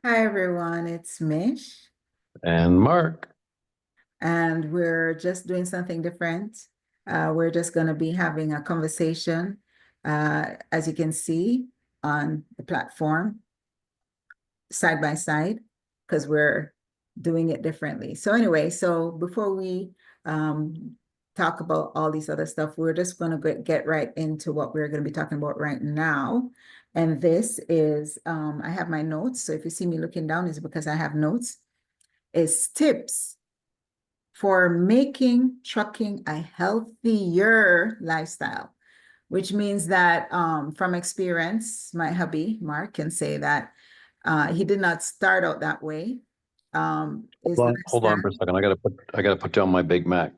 Hi everyone, it's Mish, And Mark, and we're just doing something different. We're just going to be having a conversation, as you can see on the platform, side by side, because we're doing it differently. So anyway, so before we um, talk about all these other stuff, we're just going to get right into what we're going to be talking about right now. And this is, I have my notes. So if you see me looking down, it's because I have notes. Is tips for making trucking a healthier lifestyle, which means that from experience, my hubby, Mark, can say that he did not start out that way. His hold on for a lifestyle. second. I gotta put down my Big Mac.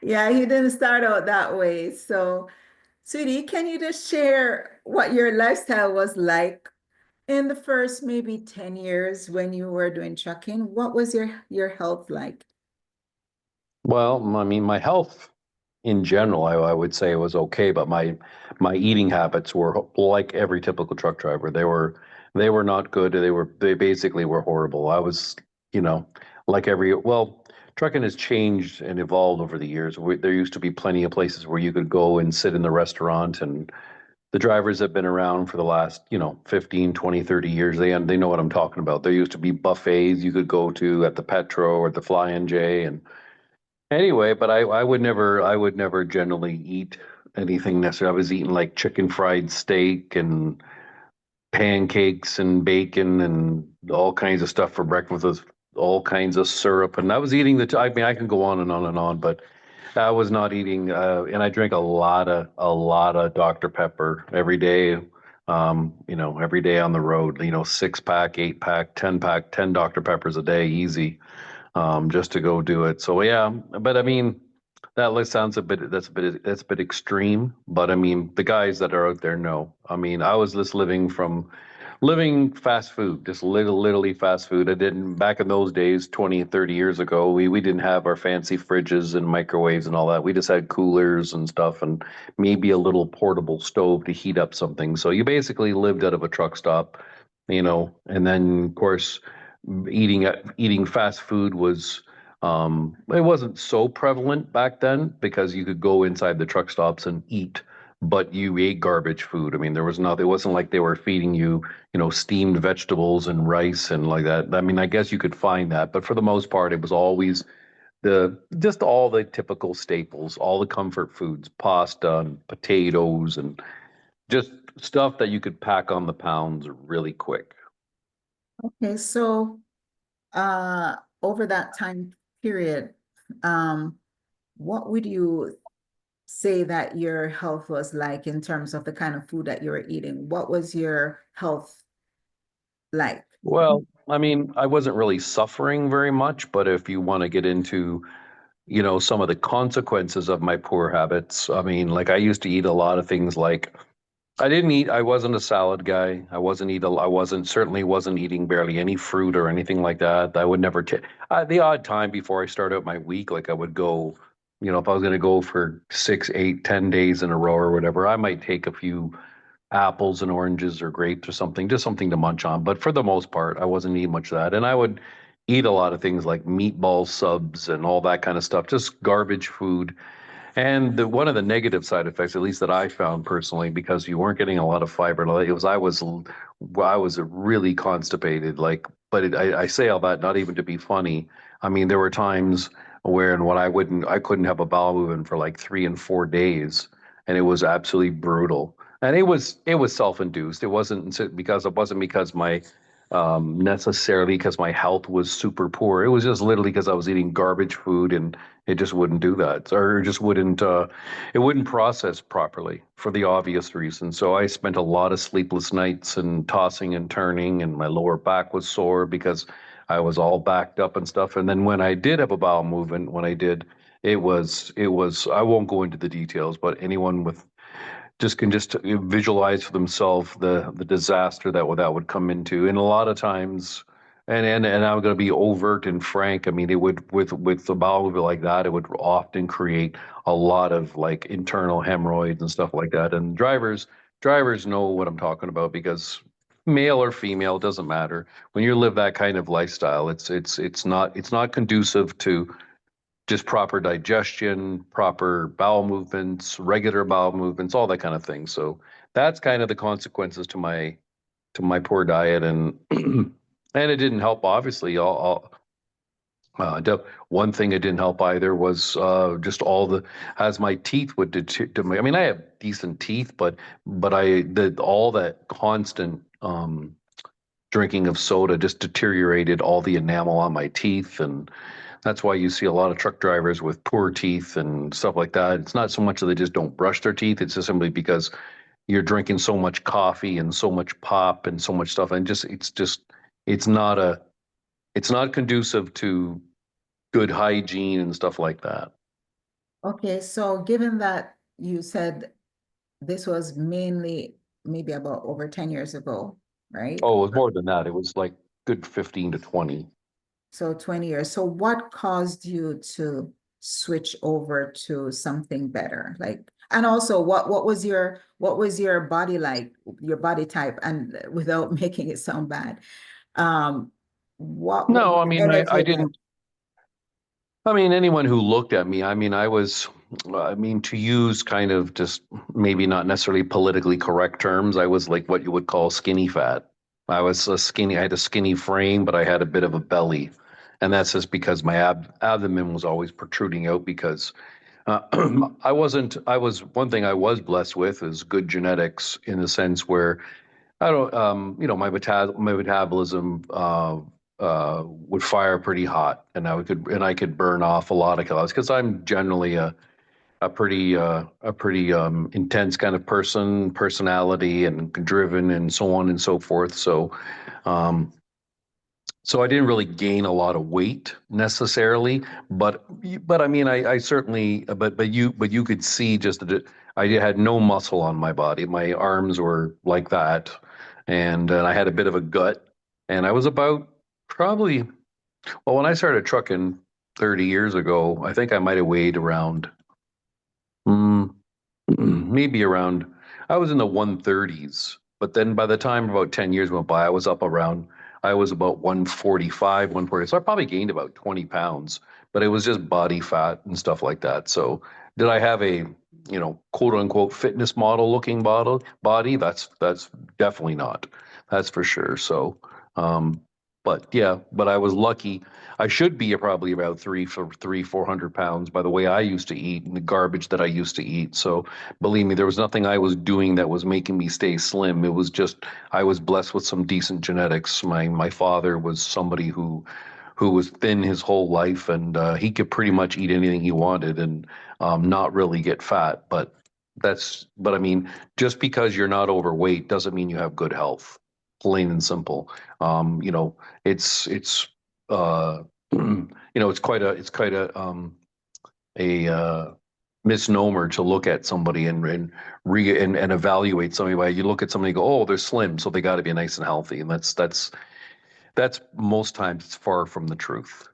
Yeah, he didn't start out that way. So, sweetie, can you just share what your lifestyle was like in the first maybe 10 years when you were doing trucking? What was your health like? Well, I mean, my health in general, I would say was okay, but my eating habits were like every typical truck driver. They were not good. They basically were horrible. I was, you know, like trucking has changed and evolved over the years. There used to be plenty of places where you could go and sit in the restaurant, and the drivers have been around for the last, 15, 20, 30 years. They know what I'm talking about. There used to be buffets you could go to at the Petro or the Flying J. And anyway, but I would never generally eat anything necessarily. I was eating like chicken fried steak and pancakes and bacon and all kinds of stuff for breakfast with all kinds of syrup. And I was eating I mean, I can go on and on and on, but I was not eating, and I drink a lot of Dr. Pepper every day. Every day on the road, 6 pack, 8 pack, 10 pack, 10 Dr. Peppers a day, easy, just to go do it. So yeah, but I mean, that list sounds that's a bit extreme. But I mean, the guys that are out there know. I mean, I was just living fast food, just literally fast food. I didn't back in those days, 20, 30 years ago, we didn't have our fancy fridges and microwaves and all that. We just had coolers and stuff and maybe a little portable stove to heat up something. So you basically lived out of a truck stop, and then of course eating fast food was it wasn't so prevalent back then because you could go inside the truck stops and eat, but you ate garbage food. I mean, there was not, it wasn't like they were feeding you, steamed vegetables and rice and like that. I mean, I guess you could find that, but for the most part, it was always just all the typical staples, all the comfort foods, pasta and potatoes and just stuff that you could pack on the pounds really quick. Okay, so over that time period, um, what would you say that your health was like in terms of the kind of food that you were eating? What was your health like? Well, I mean, I wasn't really suffering very much, but if you want to get into, some of the consequences of my poor habits, I mean, like I used to eat a lot of things like I wasn't a salad guy. I certainly wasn't eating barely any fruit or anything like that. I would never take the odd time before I start out my week, like I would go, if I was going to go for 6, 8, 10 days in a row or whatever, I might take a few apples and oranges or grapes or something, just something to munch on. But for the most part, I wasn't eating much of that. And I would eat a lot of things like meatball subs and all that kind of stuff, just garbage food. And one of the negative side effects, at least that I found personally, because you weren't getting a lot of fiber, it was I was really constipated. Like, but I say all that not even to be funny. I mean, there were times where and when I couldn't have a bowel movement for like 3 and 4 days, and it was absolutely brutal. And it was self-induced. It wasn't because my necessarily because my health was super poor. It was just literally because I was eating garbage food and it just wouldn't do that, or it wouldn't process properly for the obvious reason. So I spent a lot of sleepless nights and tossing and turning, and my lower back was sore because I was all backed up and stuff. And then when I did have a bowel movement, when I did, it was I won't go into the details, but anyone with just visualize for themselves the disaster that would come into. And a lot of times, and I'm going to be overt and frank. I mean, it would with a bowel movement like that, it would often create a lot of like internal hemorrhoids and stuff like that. And drivers drivers know what I'm talking about because male or female, it doesn't matter. When you live that kind of lifestyle, it's not conducive to just proper digestion, proper bowel movements, regular bowel movements, all that kind of thing. So that's kind of the consequences to my poor diet, and and it didn't help. Obviously, one thing it didn't help either was just all the as my teeth would I mean, I have decent teeth, but I the all that constant drinking of soda just deteriorated all the enamel on my teeth, and that's why you see a lot of truck drivers with poor teeth and stuff like that. It's not so much that they just don't brush their teeth; it's just simply because you're drinking so much coffee and so much pop and so much stuff, and just it's not a it's not conducive to good hygiene and stuff like that. Okay, so given that you said this was mainly maybe about over 10 years ago, right? Oh, it was more than that. It was like good 15 to 20. So 20 years. So what caused you to switch over to something better? Like, and also what was your body like, your body type, and without making it sound bad, um, what was No, I your mean, I energy like? didn't. I mean, anyone who looked at me, I mean, I mean, to use kind of just maybe not necessarily politically correct terms, I was like what you would call skinny fat. I had a skinny frame, but I had a bit of a belly. And that's just because my abdomen was always protruding out because uh, I was, one thing I was blessed with is good genetics in the sense where I don't, my metabolism would fire pretty hot, and I could burn off a lot of calories because I'm generally a pretty intense kind of personality, and driven, and so on and so forth. Um, so I didn't really gain a lot of weight necessarily, but I mean, I certainly, but you could see just that I had no muscle on my body. My arms were like that, and I had a bit of a gut, and I was about probably, well, when I started trucking 30 years ago, I think I might have weighed around, mm, maybe around, I was in the 130s, but then by the time about 10 years went by, I was about 145, 140. So I probably gained about 20 pounds, but it was just body fat and stuff like that. So did I have a, quote unquote fitness model looking body? That's definitely not. That's for sure. So, um, but yeah, but I was lucky. I should be probably about 400 pounds by the way I used to eat and the garbage that I used to eat. So believe me, there was nothing I was doing that was making me stay slim. It was just I was blessed with some decent genetics. My father was somebody who was thin his whole life, and he could pretty much eat anything he wanted and not really get fat. But I mean, just because you're not overweight doesn't mean you have good health. Plain and simple. You know, it's it's quite a misnomer to look at somebody and evaluate somebody by you look at somebody and go, oh, they're slim, so they got to be nice and healthy, and that's most times it's far from the truth.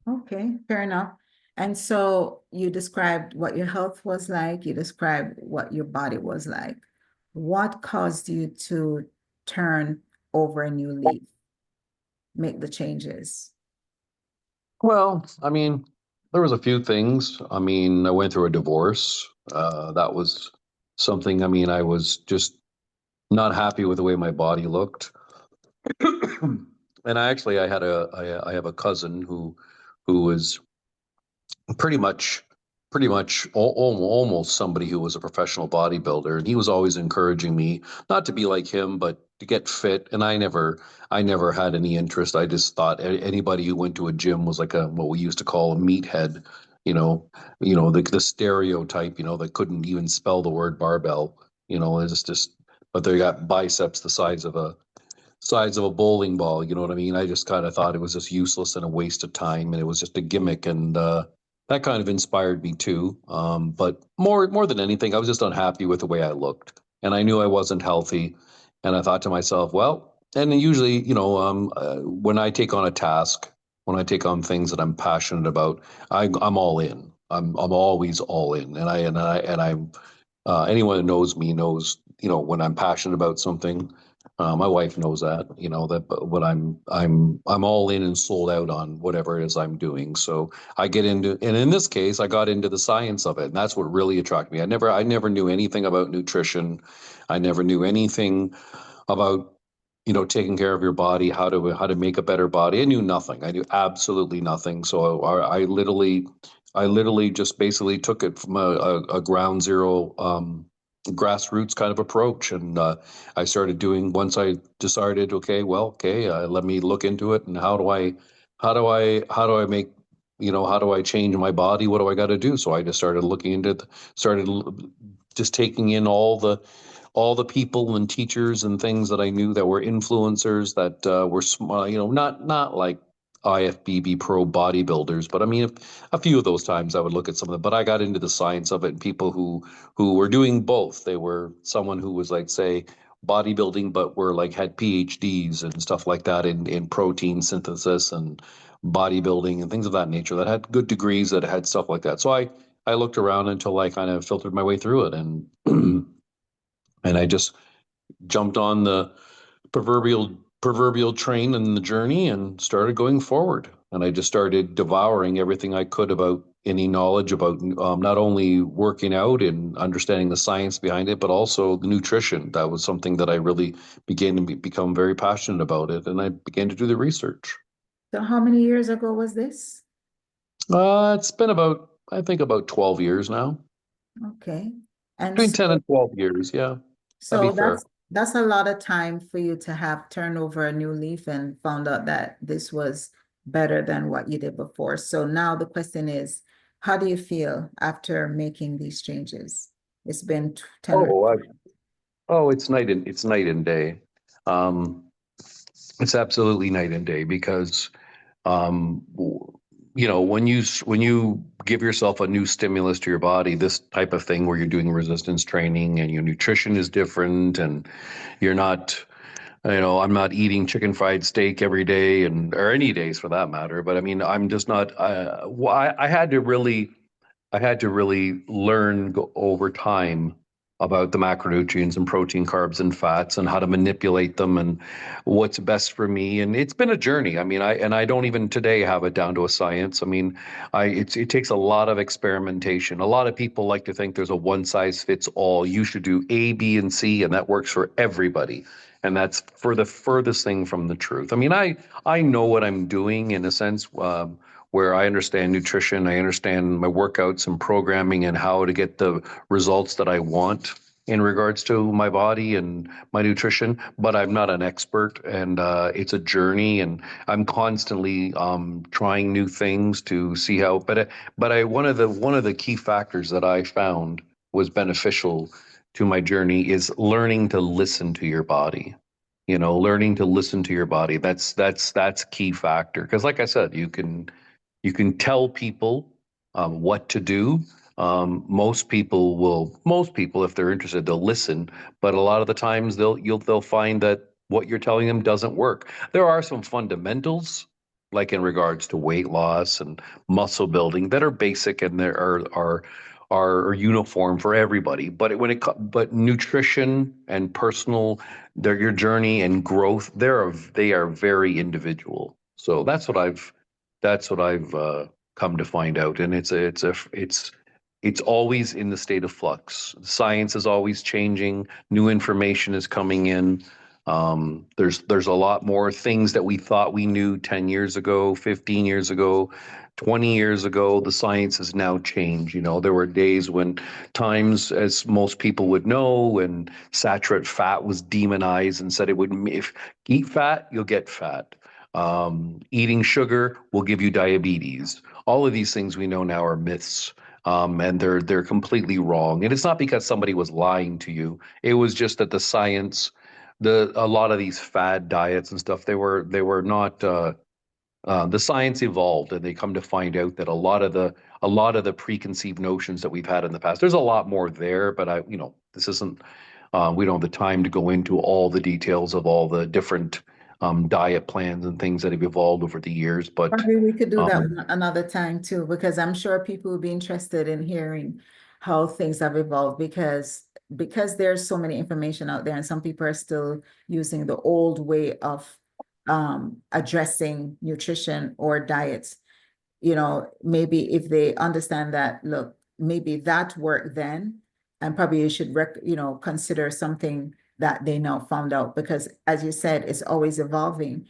Okay, fair enough. And so you described what your health was like, you described what your body was like. What caused you to turn over a new leaf, make the changes? Well, I mean, there was a few things. I mean, I went through a divorce. That was something. I mean, I was just not happy with the way my body looked. And I have a cousin who was pretty much almost somebody who was a professional bodybuilder, and he was always encouraging me not to be like him but to get fit, and I never had any interest. I just thought anybody who went to a gym was like a what we used to call a meathead, you know the stereotype, that couldn't even spell the word barbell. It's just, but they got biceps the size of a bowling ball. You know what I mean? I just kind of thought it was just useless and a waste of time, and it was just a gimmick, and that kind of inspired me too. But more than anything, I was just unhappy with the way I looked, and I knew I wasn't healthy, and I thought to myself, well, and then usually, when I take on a task, when I take on things that I'm passionate about, I'm all in. I'm always all in, and I'm Anyone that knows me knows, when I'm passionate about something. My wife knows that, that when I'm all in and sold out on whatever it is I'm doing. So I get into, and in this case, I got into the science of it, and that's what really attracted me. I never knew anything about nutrition. I never knew anything about taking care of your body, how to make a better body. I knew nothing. I knew absolutely nothing. So I literally just basically took it from a ground zero, grassroots kind of approach, and I started doing. Once I decided, okay, well, okay, let me look into it, and how do I make, how do I change my body? What do I got to do? So I just started looking into it, started just taking in all the people and teachers and things that I knew that were influencers, that were not like IFBB pro bodybuilders, but I mean, a few of those times I would look at some of them. But I got into the science of it, and people who were doing both. They were someone who was like, say, bodybuilding, but were like had PhDs and stuff like that in protein synthesis and bodybuilding and things of that nature, that had good degrees, that had stuff like that. So I looked around until I kind of filtered my way through it, and and I just jumped on the proverbial train and the journey and started going forward. And I just started devouring everything I could about any knowledge about, not only working out and understanding the science behind it, but also the nutrition. That was something that I really began to become very passionate about it, and I began to do the research. So how many years ago was this? It's been I think about 12 years now. Okay. And Between so 10 and 12 years, yeah. That'd be So fair. that's a lot of time for you to have turned over a new leaf and found out that this was better than what you did before. So now the question is, how do you feel after making these changes? It's been 10 or Oh, it's night and day. Um, it's absolutely night and day, because when you give yourself a new stimulus to your body, this type of thing where you're doing resistance training and your nutrition is different, and you're not, I'm not eating chicken fried steak every day, and or any days for that matter. But I mean, I'm just not. I had to really learn over time about the macronutrients and protein, carbs, and fats, and how to manipulate them, and what's best for me. And it's been a journey. I mean, I don't even today have it down to a science. I mean, it takes a lot of experimentation. A lot of people like to think there's a one size fits all. You should do A, B, and C, and that works for everybody. And that's for the furthest thing from the truth. I mean, I know what I'm doing in a sense. Where I understand nutrition, I understand my workouts and programming, and how to get the results that I want in regards to my body and my nutrition. But I'm not an expert, and it's a journey, and I'm constantly trying new things to see how. But one of the key factors that I found was beneficial to my journey is learning to listen to your body. Learning to listen to your body. That's key factor, because, like I said, you can tell people what to do. Most people, if they're interested, they'll listen. But a lot of the times, they'll find that what you're telling them doesn't work. There are some fundamentals, like in regards to weight loss and muscle building, that are basic, and there are uniform for everybody. But nutrition and personal, your journey and growth, they are very individual. So that's what I've come to find out, and it's always in the state of flux. Science is always changing. New information is coming in. There's a lot more things that we thought we knew 10 years ago, 15 years ago, 20 years ago. The science has now changed. There were days when times, as most people would know, when saturated fat was demonized and said it would, if eat fat, you'll get fat. Eating sugar will give you diabetes. All of these things we know now are myths, and they're completely wrong. And it's not because somebody was lying to you. It was just that the science, a lot of these fad diets and stuff, they were not. The science evolved, and they come to find out that a lot of the preconceived notions that we've had in the past. There's a lot more there, but this isn't. We don't have the time to go into all the details of all the different diet plans and things that have evolved over the years. But Probably we could do that um, another time too, because I'm sure people will be interested in hearing how things have evolved because there's so many information out there and some people are still using the old way of addressing nutrition or diets. Maybe if they understand that, look, maybe that worked then, and probably you should consider something that they now found out because, as you said, it's always evolving.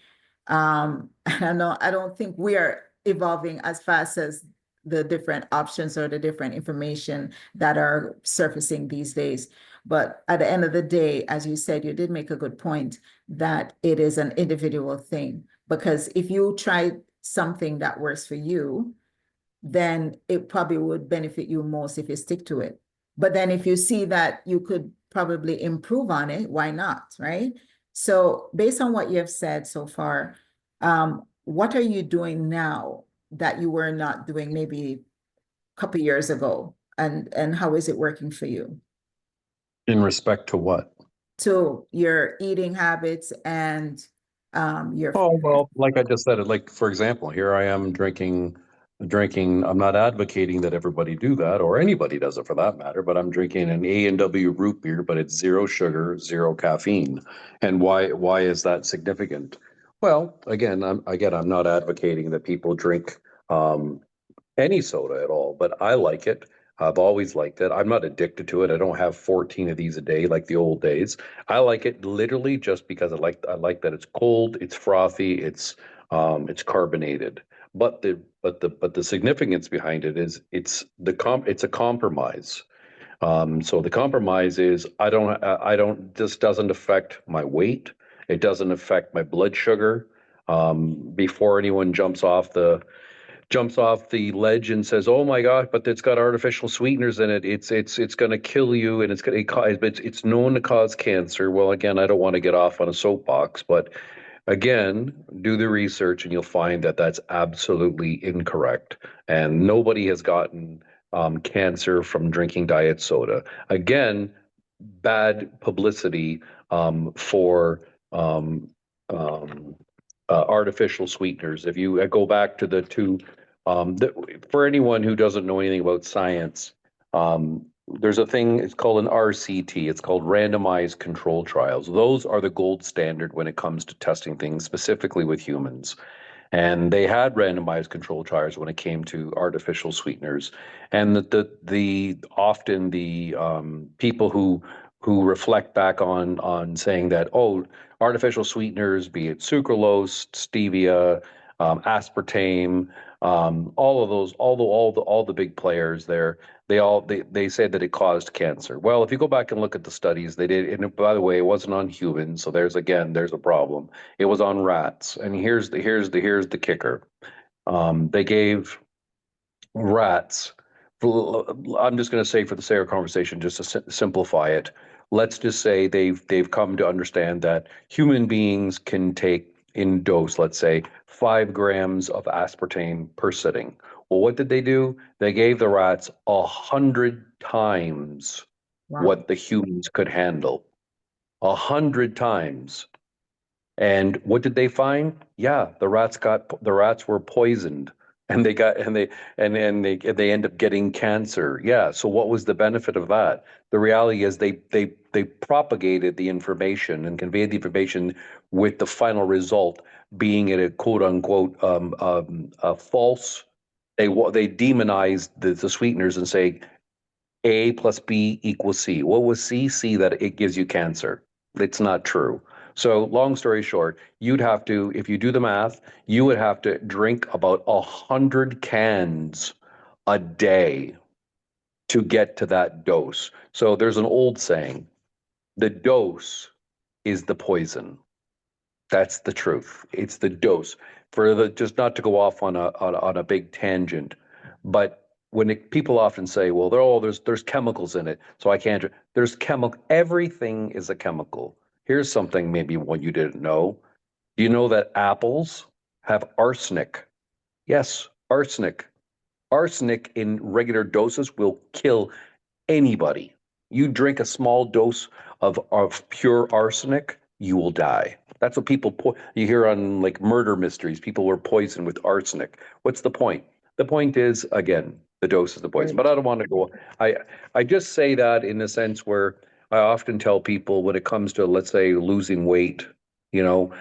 I don't think we are evolving as fast as the different options or the different information that are surfacing these days. But at the end of the day, as you said, you did make a good point that it is an individual thing. Because if you try something that works for you, then it probably would benefit you most if you stick to it. But then if you see that you could probably improve on it, why not, right? So based on what you have said so far, what are you doing now that you were not doing maybe a couple years ago? And how is it working for you? In respect to what? To your eating habits and your Oh, well, like I just said, like for example, here I am drinking. I'm not advocating that everybody do that or anybody does it for that matter, but I'm drinking an A&W root beer, but it's zero sugar, zero caffeine. And why is that significant? Well, again, I'm not advocating that people drink um, any soda at all, but I like it. I've always liked it. I'm not addicted to it. I don't have 14 of these a day like the old days. I like it literally just because I like that it's cold, it's frothy, it's carbonated. But the significance behind it is it's a compromise. So the compromise is I don't this doesn't affect my weight. It doesn't affect my blood sugar. Before anyone jumps off the ledge and says, "Oh my gosh, but it's got artificial sweeteners in it. It's going to kill you, and it's known to cause cancer." Well, again, I don't want to get off on a soapbox, but again, do the research, and you'll find that that's absolutely incorrect. And nobody has gotten cancer from drinking diet soda. Again, bad publicity for um, um, artificial sweeteners. If you go back to the two, for anyone who doesn't know anything about science, there's a thing, it's called an RCT. It's called randomized control trials. Those are the gold standard when it comes to testing things, specifically with humans. And they had randomized control trials when it came to artificial sweeteners, and the often the people who reflect back on saying that, oh, artificial sweeteners, be it sucralose, stevia, aspartame, all of those, all the big players there, they said that it caused cancer. Well, if you go back and look at the studies they did, and by the way, it wasn't on humans, so there's a problem. It was on rats, and here's the kicker. They gave rats. I'm just going to say, for the sake of conversation, just to simplify it, let's just say they've come to understand that human beings can take in dose, let's say 5 grams of aspartame per sitting. Well, what did they do? They gave the rats 100 times wow. what the humans could handle. 100 times. And what did they find? Yeah, the rats were poisoned, and they end up getting cancer. Yeah. So what was the benefit of that? The reality is they propagated the information and conveyed the information with the final result being a quote unquote a false. They demonize the sweeteners and say A plus B equals C. What was C? C that it gives you cancer. It's not true. So, long story short, you'd have to, if you do the math, you would have to drink about 100 cans a day to get to that dose. So, there's an old saying, the dose is the poison. That's the truth. It's the dose. For the just not to go off on a big tangent, but people often say, "Well, there's chemicals in it, so I can't." There's chemical. Everything is a chemical. Here's something maybe what you didn't know. Do you know that apples have arsenic? Yes, arsenic. Arsenic in regular doses will kill anybody. You drink a small dose of pure arsenic, you will die. That's what you hear on like murder mysteries. People were poisoned with arsenic. What's the point? The point is, again, the dose is the poison. But Great. I don't want to go. I I just say that in the sense where I often tell people when it comes to, let's say, losing weight, you know,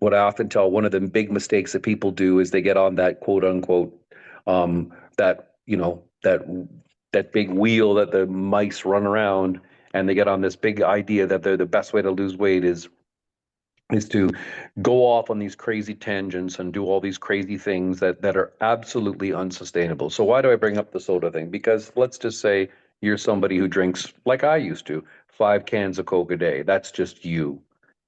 what I often tell one of the big mistakes that people do is they get on that quote unquote that that big wheel that the mice run around, and they get on this big idea that they're the best way to lose weight is to go off on these crazy tangents and do all these crazy things that are absolutely unsustainable. So why do I bring up the soda thing? Because let's just say you're somebody who drinks like I used to, 5 cans of Coke a day. That's just you.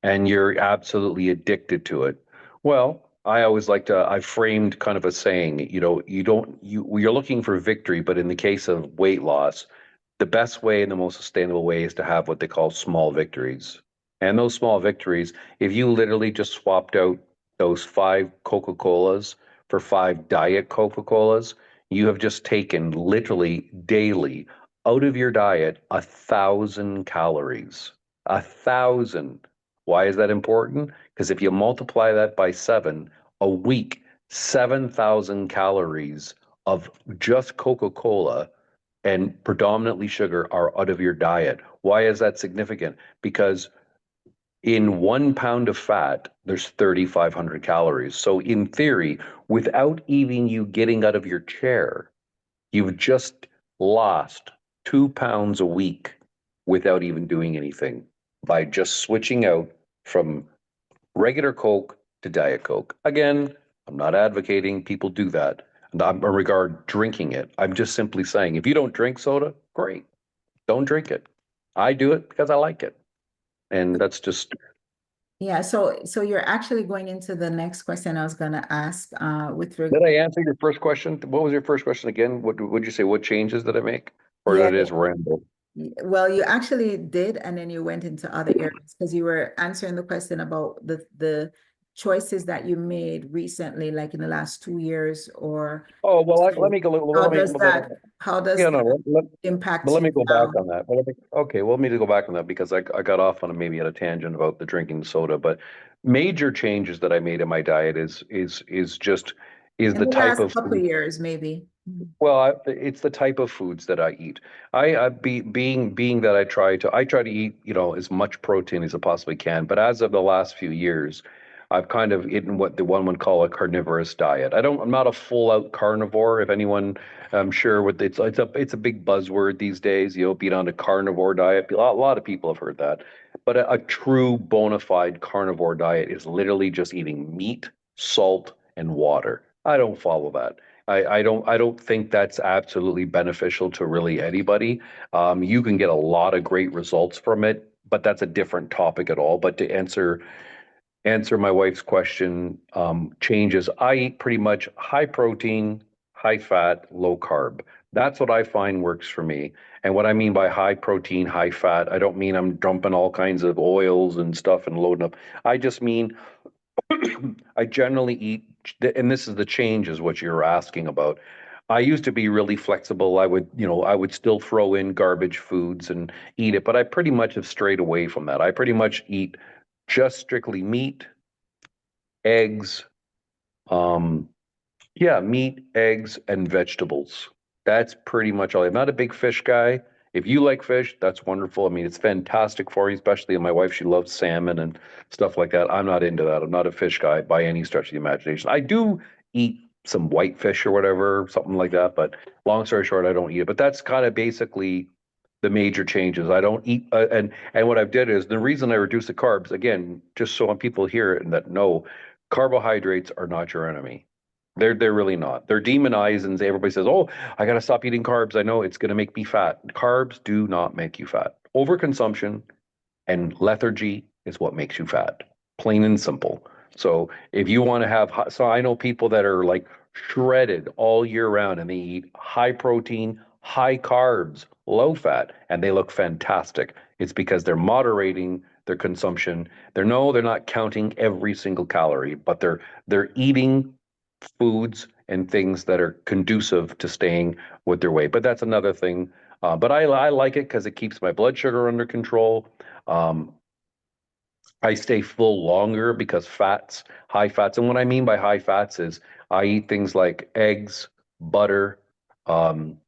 And you're absolutely addicted to it. Well, I always like to, I framed kind of a saying, you're looking for victory, but in the case of weight loss, the best way and the most sustainable way is to have what they call small victories. And those small victories, if you literally just swapped out those 5 Coca-Colas for 5 Diet Coca-Colas, you have just taken literally daily out of your diet 1,000 calories. 1,000. Why is that important? Because if you multiply that by seven, a week, 7,000 calories of just Coca-Cola and predominantly sugar are out of your diet. Why is that significant? Because in 1 pound of fat, there's 3,500 calories. So, in theory, without even you getting out of your chair, you've just lost 2 pounds a week without even doing anything by just switching out from regular Coke to Diet Coke. Again, I'm not advocating people do that. Not in regard drinking it. I'm just simply saying if you don't drink soda, great. Don't drink it. I do it because I like it. And that's just. Yeah, so you're actually going into the next question I was gonna ask with Did reg I answer your first question? What was your first question again? What would you say? What changes did I make? Or yeah, did I just ramble? well, you actually did, and then you went into other areas because you were answering the question about the choices that you made recently, like in the last 2 years, or Oh, well, let so me go. how Let me, does that how does yeah, that no, but impact let you me go back now? on that. Okay, well, let me go back on that because I got off on maybe at a tangent about the drinking soda. But major changes that I made in my diet is In the the type last of couple food. of years, maybe. Well, it's the type of foods that I eat. Being that I try to eat, as much protein as I possibly can. But as of the last few years, I've kind of eaten what the one would call a carnivorous diet. I'm not a full out carnivore. If anyone, I'm sure what it's a big buzzword these days, being on a carnivore diet. A lot of people have heard that. But a true bona fide carnivore diet is literally just eating meat, salt, and water. I don't follow that. I don't think that's absolutely beneficial to really anybody. You can get a lot of great results from it, but that's a different topic at all. But to answer my wife's question, changes. I eat pretty much high protein, high fat, low carb. That's what I find works for me. And what I mean by high protein, high fat, I don't mean I'm dumping all kinds of oils and stuff and loading up. I just mean I generally eat, and this is the change, is what you're asking about. I used to be really flexible. I would still throw in garbage foods and eat it, but I pretty much have strayed away from that. I pretty much eat just strictly meat, eggs, um, yeah, meat, eggs, and vegetables. That's pretty much all. I'm not a big fish guy. If you like fish, that's wonderful. I mean, it's fantastic for you, especially my wife, she loves salmon and stuff like that. I'm not into that. I'm not a fish guy by any stretch of the imagination. I do eat some white fish or whatever, something like that, but long story short, I don't eat it. But that's kind of basically the major changes. I don't eat, and what I've did is the reason I reduce the carbs, again, just so people hear it and that know, carbohydrates are not your enemy. They're really not. They're demonized, and everybody says, "Oh, I got to stop eating carbs. I know it's going to make me fat." Carbs do not make you fat. Overconsumption and lethargy is what makes you fat, plain and simple. So if you want to so I know people that are like shredded all year round and they eat high protein, high carbs, low fat, and they look fantastic. It's because they're moderating their consumption. They're not counting every single calorie, but they're eating foods and things that are conducive to staying with their weight. But that's another thing. But I like it because it keeps my blood sugar under control. Um, I stay full longer because fats, high fats, and what I mean by high fats is I eat things like eggs, butter, um,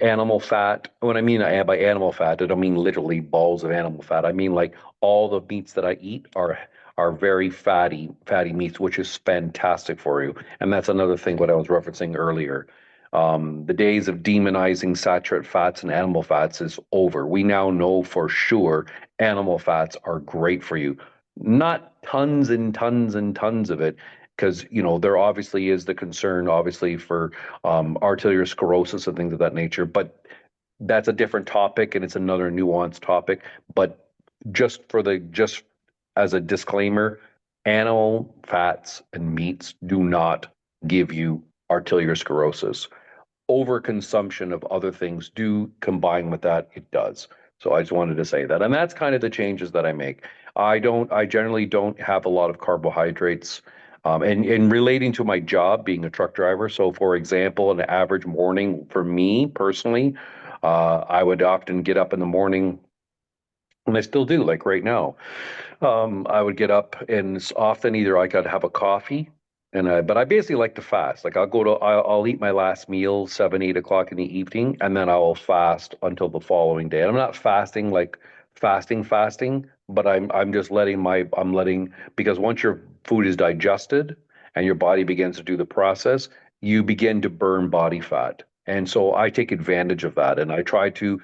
animal fat. When I mean by animal fat, I don't mean literally balls of animal fat. I mean like all the meats that I eat are very fatty meats, which is fantastic for you. And that's another thing what I was referencing earlier. The days of demonizing saturated fats and animal fats is over. We now know for sure animal fats are great for you, not tons and tons and tons of it, because there obviously is the concern, obviously, for arteriosclerosis and things of that nature. But that's a different topic, and it's another nuanced topic. But just as a disclaimer, animal fats and meats do not give you arteriosclerosis. Overconsumption of other things do combine with that. It does. So I just wanted to say that. And that's kind of the changes that I make. I generally don't have a lot of carbohydrates. And relating to my job being a truck driver. So, for example, an average morning for me personally, I would often get up in the morning, and I still do, like right now. I would get up and it's often either I could have a coffee but I basically like to fast. Like I'll eat my last meal 7, 8 o'clock in the evening, and then I will fast until the following day. And I'm not fasting like fasting, but I'm just I'm letting, because once your food is digested and your body begins to do the process, you begin to burn body fat. And so I take advantage of that and I try to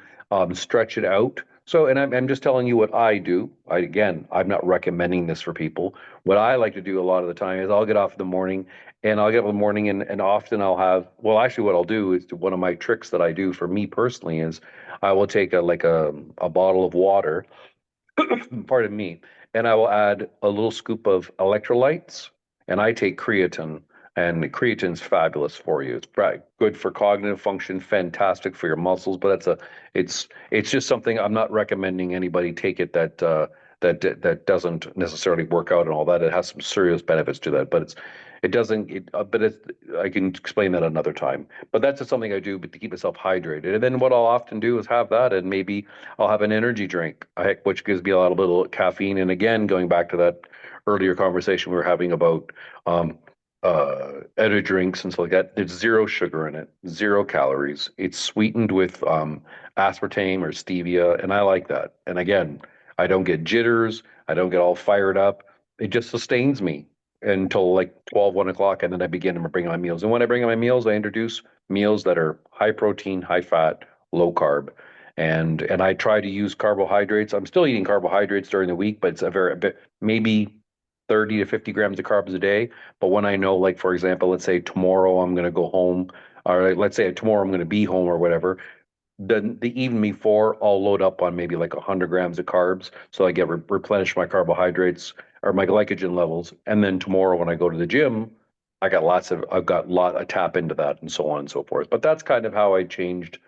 stretch it out. So, and I'm just telling you what I do. Again, I'm not recommending this for people. What I like to do a lot of the time is I'll get off in the morning and I'll get up in the morning and often I'll have, well, actually what I'll do is one of my tricks that I do for me personally is I will take a bottle of water, pardon me, and I will add a little scoop of electrolytes, and I take creatine, and creatine's fabulous for you. It's good for cognitive function, fantastic for your muscles, but it's just something I'm not recommending anybody take it that doesn't necessarily work out and all that. It has some serious benefits to that, but it doesn't. But it's I can explain that another time. But that's just something I do, but to keep myself hydrated. And then what I'll often do is have that, and maybe I'll have an energy drink, which gives me a little bit of caffeine. And again, going back to that earlier conversation we were having about um, energy drinks and stuff like that, there's zero sugar in it, 0 calories. It's sweetened with aspartame or stevia, and I like that. And again, I don't get jitters. I don't get all fired up. It just sustains me until like 12, 1 o'clock, and then I begin to bring on meals. And when I bring on my meals, I introduce meals that are high protein, high fat, low carb. And I try to use carbohydrates. I'm still eating carbohydrates during the week, but it's a bit, maybe 30 to 50 grams of carbs a day. But when I know, like, for example, let's say tomorrow I'm going to go home, or let's say tomorrow I'm going to be home or whatever, then the evening before, I'll load up on maybe like 100 grams of carbs. So I get replenish my carbohydrates or my glycogen levels. And then tomorrow when I go to the gym, I've got I tap into that and so on and so forth. But that's kind of how I changed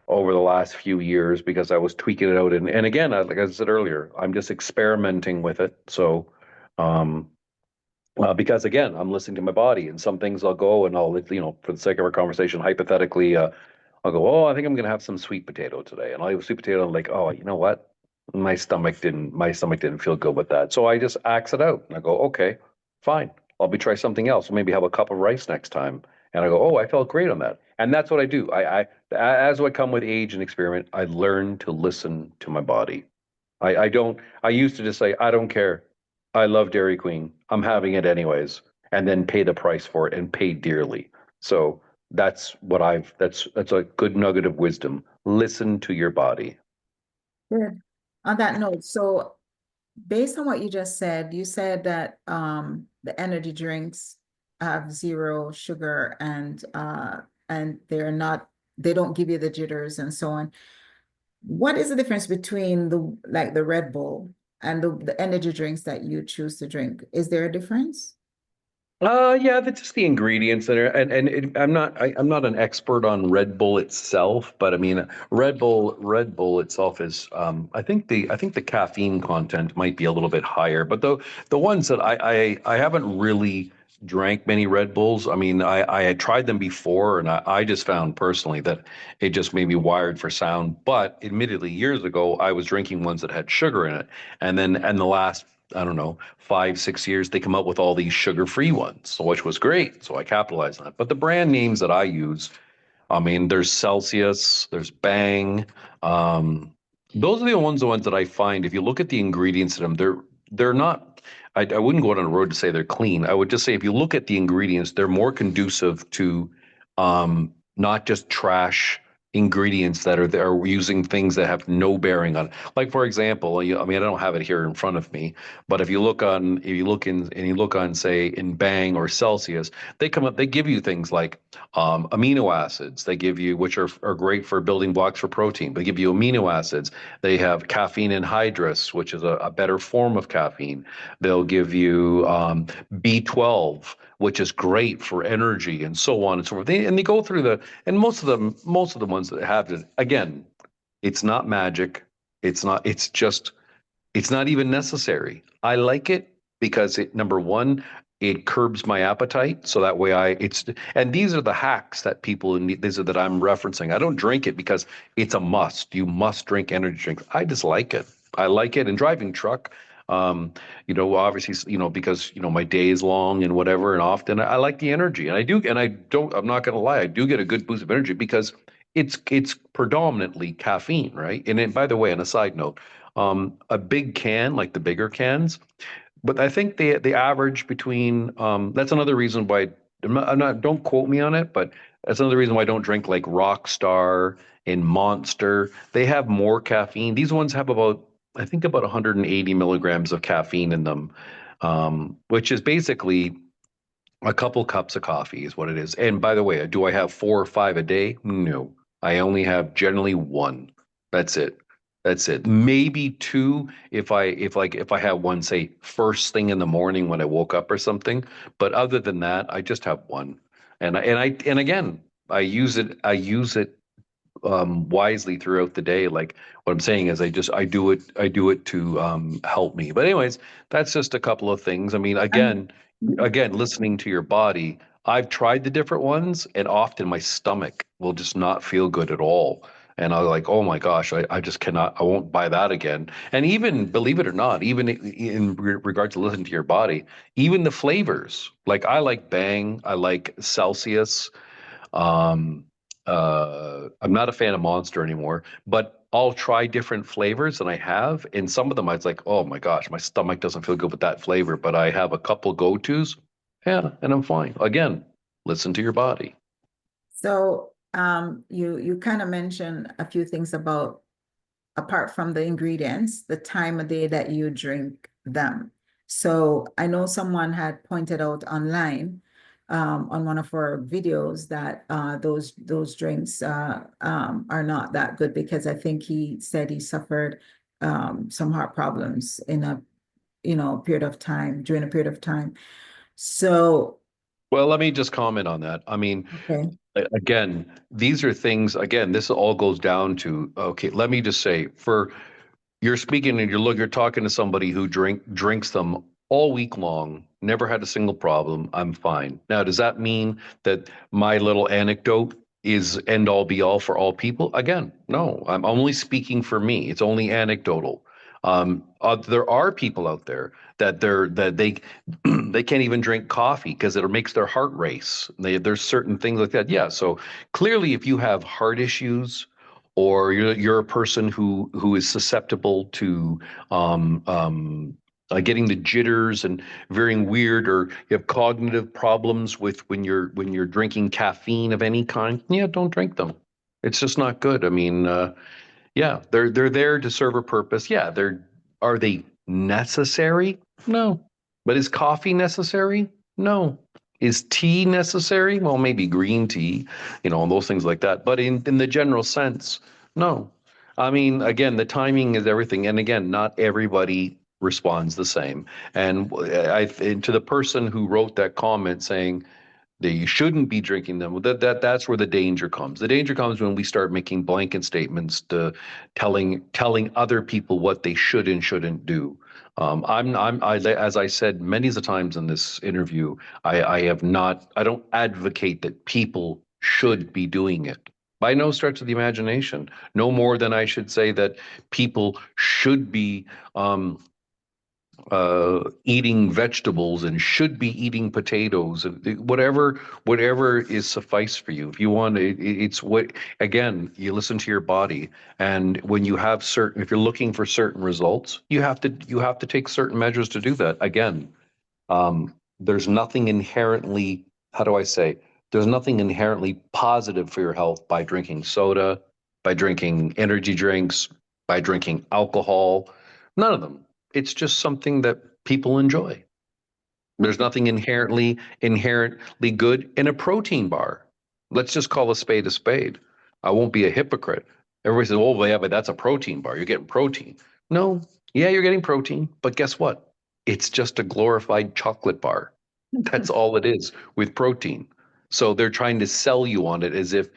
over the last few years because I was tweaking it out. And again, like I said earlier, I'm just experimenting with it. So, um, because again, I'm listening to my body, and some things I'll go and for the sake of our conversation, hypothetically, I'll go, oh, I think I'm gonna have some sweet potato today, and I'll have a sweet potato. And like, oh, you know what? My stomach didn't feel good with that, so I just axe it out, and I go, okay, fine. I'll be try something else. Maybe have a cup of rice next time, and I go, oh, I felt great on that, and that's what I do. As I come with age and experiment, I learn to listen to my body. I don't. I used to just say, I don't care. I love Dairy Queen. I'm having it anyways, and then pay the price for it and pay dearly. So that's a good nugget of wisdom. Listen to your body. Good. On that note, so based on what you just said, you said that the energy drinks have zero sugar and they don't give you the jitters and so on. What is the difference between the Red Bull and the energy drinks that you choose to drink? Is there a difference? Yeah, that's just the ingredients that are, I'm not an expert on Red Bull itself, but I mean, Red Bull itself is, I think the caffeine content might be a little bit higher, but the ones that I haven't really drank many Red Bulls. I mean, I had tried them before, and I just found personally that it just made me wired for sound. But admittedly, years ago, I was drinking ones that had sugar in it, and then and the last I don't know, 5, 6 years, they come out with all these sugar-free ones, so which was great. So I capitalized on it. But the brand names that I use, I mean, there's Celsius, there's Bang. Um, those are the ones that I find. If you look at the ingredients in them, they're not. I wouldn't go out on the road to say they're clean. I would just say if you look at the ingredients, they're more conducive to not just trash ingredients that are using things that have no bearing on. Like for example, I mean, I don't have it here in front of me, but if you look in and you look on, say, in Bang or Celsius, they come up, they give you things like amino acids. They give you, which are great for building blocks for protein. They give you amino acids. They have caffeine anhydrous, which is a better form of caffeine. They'll give you B12, which is great for energy, and so on and so forth. And they go through and most of the ones that have it, again, it's not magic. It's not, it's just, it's not even necessary. I like it because it, number one, it curbs my appetite. So that way and these are the hacks that people need, these are that I'm referencing. I don't drink it because it's a must. You must drink energy drinks. I just like it. I like it. And driving truck, obviously, because, my day is long and whatever. And often I like the energy, and I'm not going to lie, I do get a good boost of energy because it's predominantly caffeine, right? And then, by the way, on a side note, a big can, like the bigger cans. But I think the average between that's another reason why don't quote me on it, but that's another reason why I don't drink like Rockstar and Monster. They have more caffeine. These ones have about, I think, about 180 milligrams of caffeine in them, which is basically a couple cups of coffee is what it is. And by the way, do I have 4 or 5 a day? No, I only have generally one. That's it. That's it. Maybe two if I have one, say, first thing in the morning when I woke up or something. But other than that, I just have one. And again, I use it wisely throughout the day. Like what I'm saying is I do it to help me. But anyways, that's just a couple of things. I mean, And again, listening to your body, I've tried the different ones, and often my stomach will just not feel good at all. And I'm like, oh my gosh, I just cannot, I won't buy that again. And even, believe it or not, even in regards to listening to your body, even the flavors, like I like Bang, I like Celsius. Um, I'm not a fan of Monster anymore, but I'll try different flavors than I have. And some of them I was like, oh my gosh, my stomach doesn't feel good with that flavor, but I have a couple go-tos. Yeah, and I'm fine. Again, listen to your body. so you kind of mentioned a few things about, apart from the ingredients, the time of day that you drink them. So I know someone had pointed out online on one of our videos that those drinks are not that good, because I think he said he suffered some heart problems in a period of time, during a period of time. So Well, let me just comment on that. I mean, okay. again, these are things, again, this all goes down to, okay, let me just say, you're speaking and you're talking to somebody who drinks them all week long, never had a single problem. I'm fine. Now, does that mean that my little anecdote is end all be all for all people? Again, no. I'm only speaking for me. It's only anecdotal. There are people out there that they they can't even drink coffee because it makes their heart race. There's certain things like that. Yeah. So clearly, if you have heart issues, or you're a person who is susceptible to um, um, getting the jitters and veering weird, or you have cognitive problems with when you're drinking caffeine of any kind, yeah, don't drink them. It's just not good. I mean, yeah, they're there to serve a purpose. Yeah, are they necessary? No. But is coffee necessary? No. Is tea necessary? Well, maybe green tea, and those things like that. But in the general sense, no. I mean, again, the timing is everything. And again, not everybody responds the same. And to the person who wrote that comment saying, that you shouldn't be drinking them. That's where the danger comes. The danger comes when we start making blanket statements to telling other people what they should and shouldn't do. As I said many of the times in this interview, I don't advocate that people should be doing it by no stretch of the imagination. No more than I should say that people should be eating vegetables and should be eating potatoes and whatever is suffice for you. If you want it's what, again, you listen to your body, and when you have certain, if you're looking for certain results, you have to take certain measures to do that. Again, there's nothing inherently, how do I say, there's nothing inherently positive for your health by drinking soda, by drinking energy drinks, by drinking alcohol. None of them. It's just something that people enjoy. There's nothing inherently good in a protein bar. Let's just call a spade a spade. I won't be a hypocrite. Everybody says, "Oh, well, yeah, but that's a protein bar. You're getting protein." No, yeah, you're getting protein, but guess what? It's just a glorified chocolate bar. That's all it is with protein. So they're trying to sell you on it as if,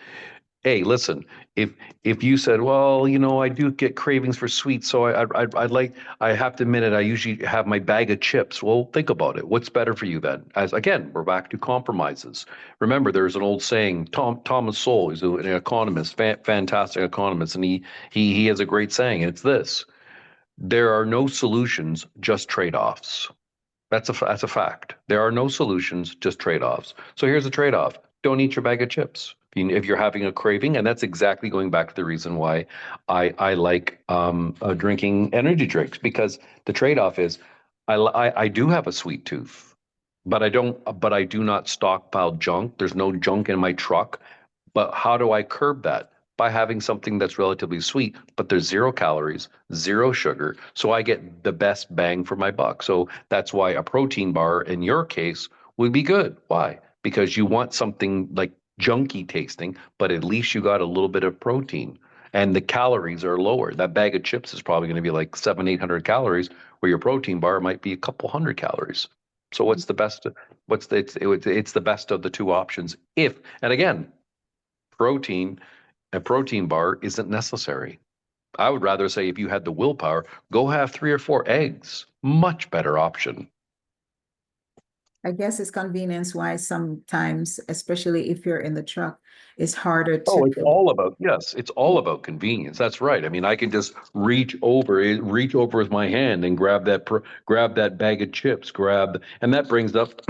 hey, listen, if if you said, well, I do get cravings for sweets, so I'd like, I have to admit it, I usually have my bag of chips. Well, think about it. What's better for you then? As again, we're back to compromises. Remember, there's an old saying. Thomas Sowell, who's an economist, fantastic economist, and he has a great saying. And it's this: there are no solutions, just trade-offs. That's a fact. There are no solutions, just trade-offs. So here's a trade-off. Don't eat your bag of chips. If you're having a craving, and that's exactly going back to the reason why I like drinking energy drinks, because the trade-off is I do have a sweet tooth, but I do not stockpile junk. There's no junk in my truck. But how do I curb that? By having something that's relatively sweet, but there's 0 calories, 0 sugar. So I get the best bang for my buck. So that's why a protein bar in your case would be good. Why? Because you want something like junky tasting, but at least you got a little bit of protein and the calories are lower. That bag of chips is probably going to be like 800 calories, where your protein bar might be a couple hundred calories. So what's the best? It's the best of the two options. If, and again, protein, a protein bar isn't necessary. I would rather say, if you had the willpower, go have 3 or 4 eggs. Much better option. I guess it's convenience wise sometimes, especially if you're in the truck, it's harder to. Oh, it's all about, yes, it's all about convenience. That's right. I mean, I can just reach over with my hand and grab that bag of chips, and that brings up,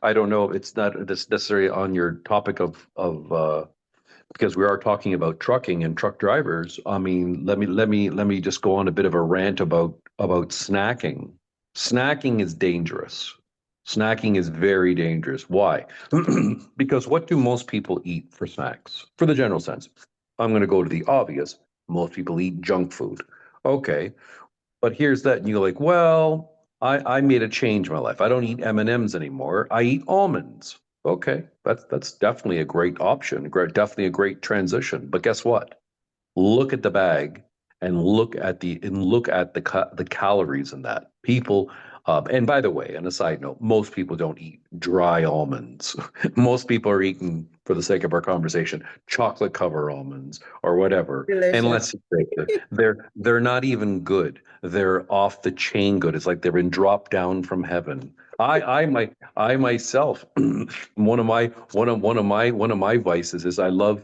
I don't know, it's not this necessarily on your topic of because we are talking about trucking and truck drivers. I mean, let me just go on a bit of a rant about snacking. Snacking is dangerous. Snacking is very dangerous. Why? Because what do most people eat for snacks? For the general sense, I'm going to go to the obvious. Most people eat junk food. Okay, but here's that, and you're like, well, I made a change in my life. I don't eat M&Ms anymore. I eat almonds. Okay, that's definitely a great option. Definitely a great transition. But guess what? Look at the bag and look at the calories in that. People, and by the way, on a side note, most people don't eat dry almonds. Most people are eating, for the sake of our conversation, chocolate cover almonds or whatever. And Delicious. let's just say that they're not even good. They're off the chain good. It's like they've been dropped down from heaven. I myself, one of my vices is I love,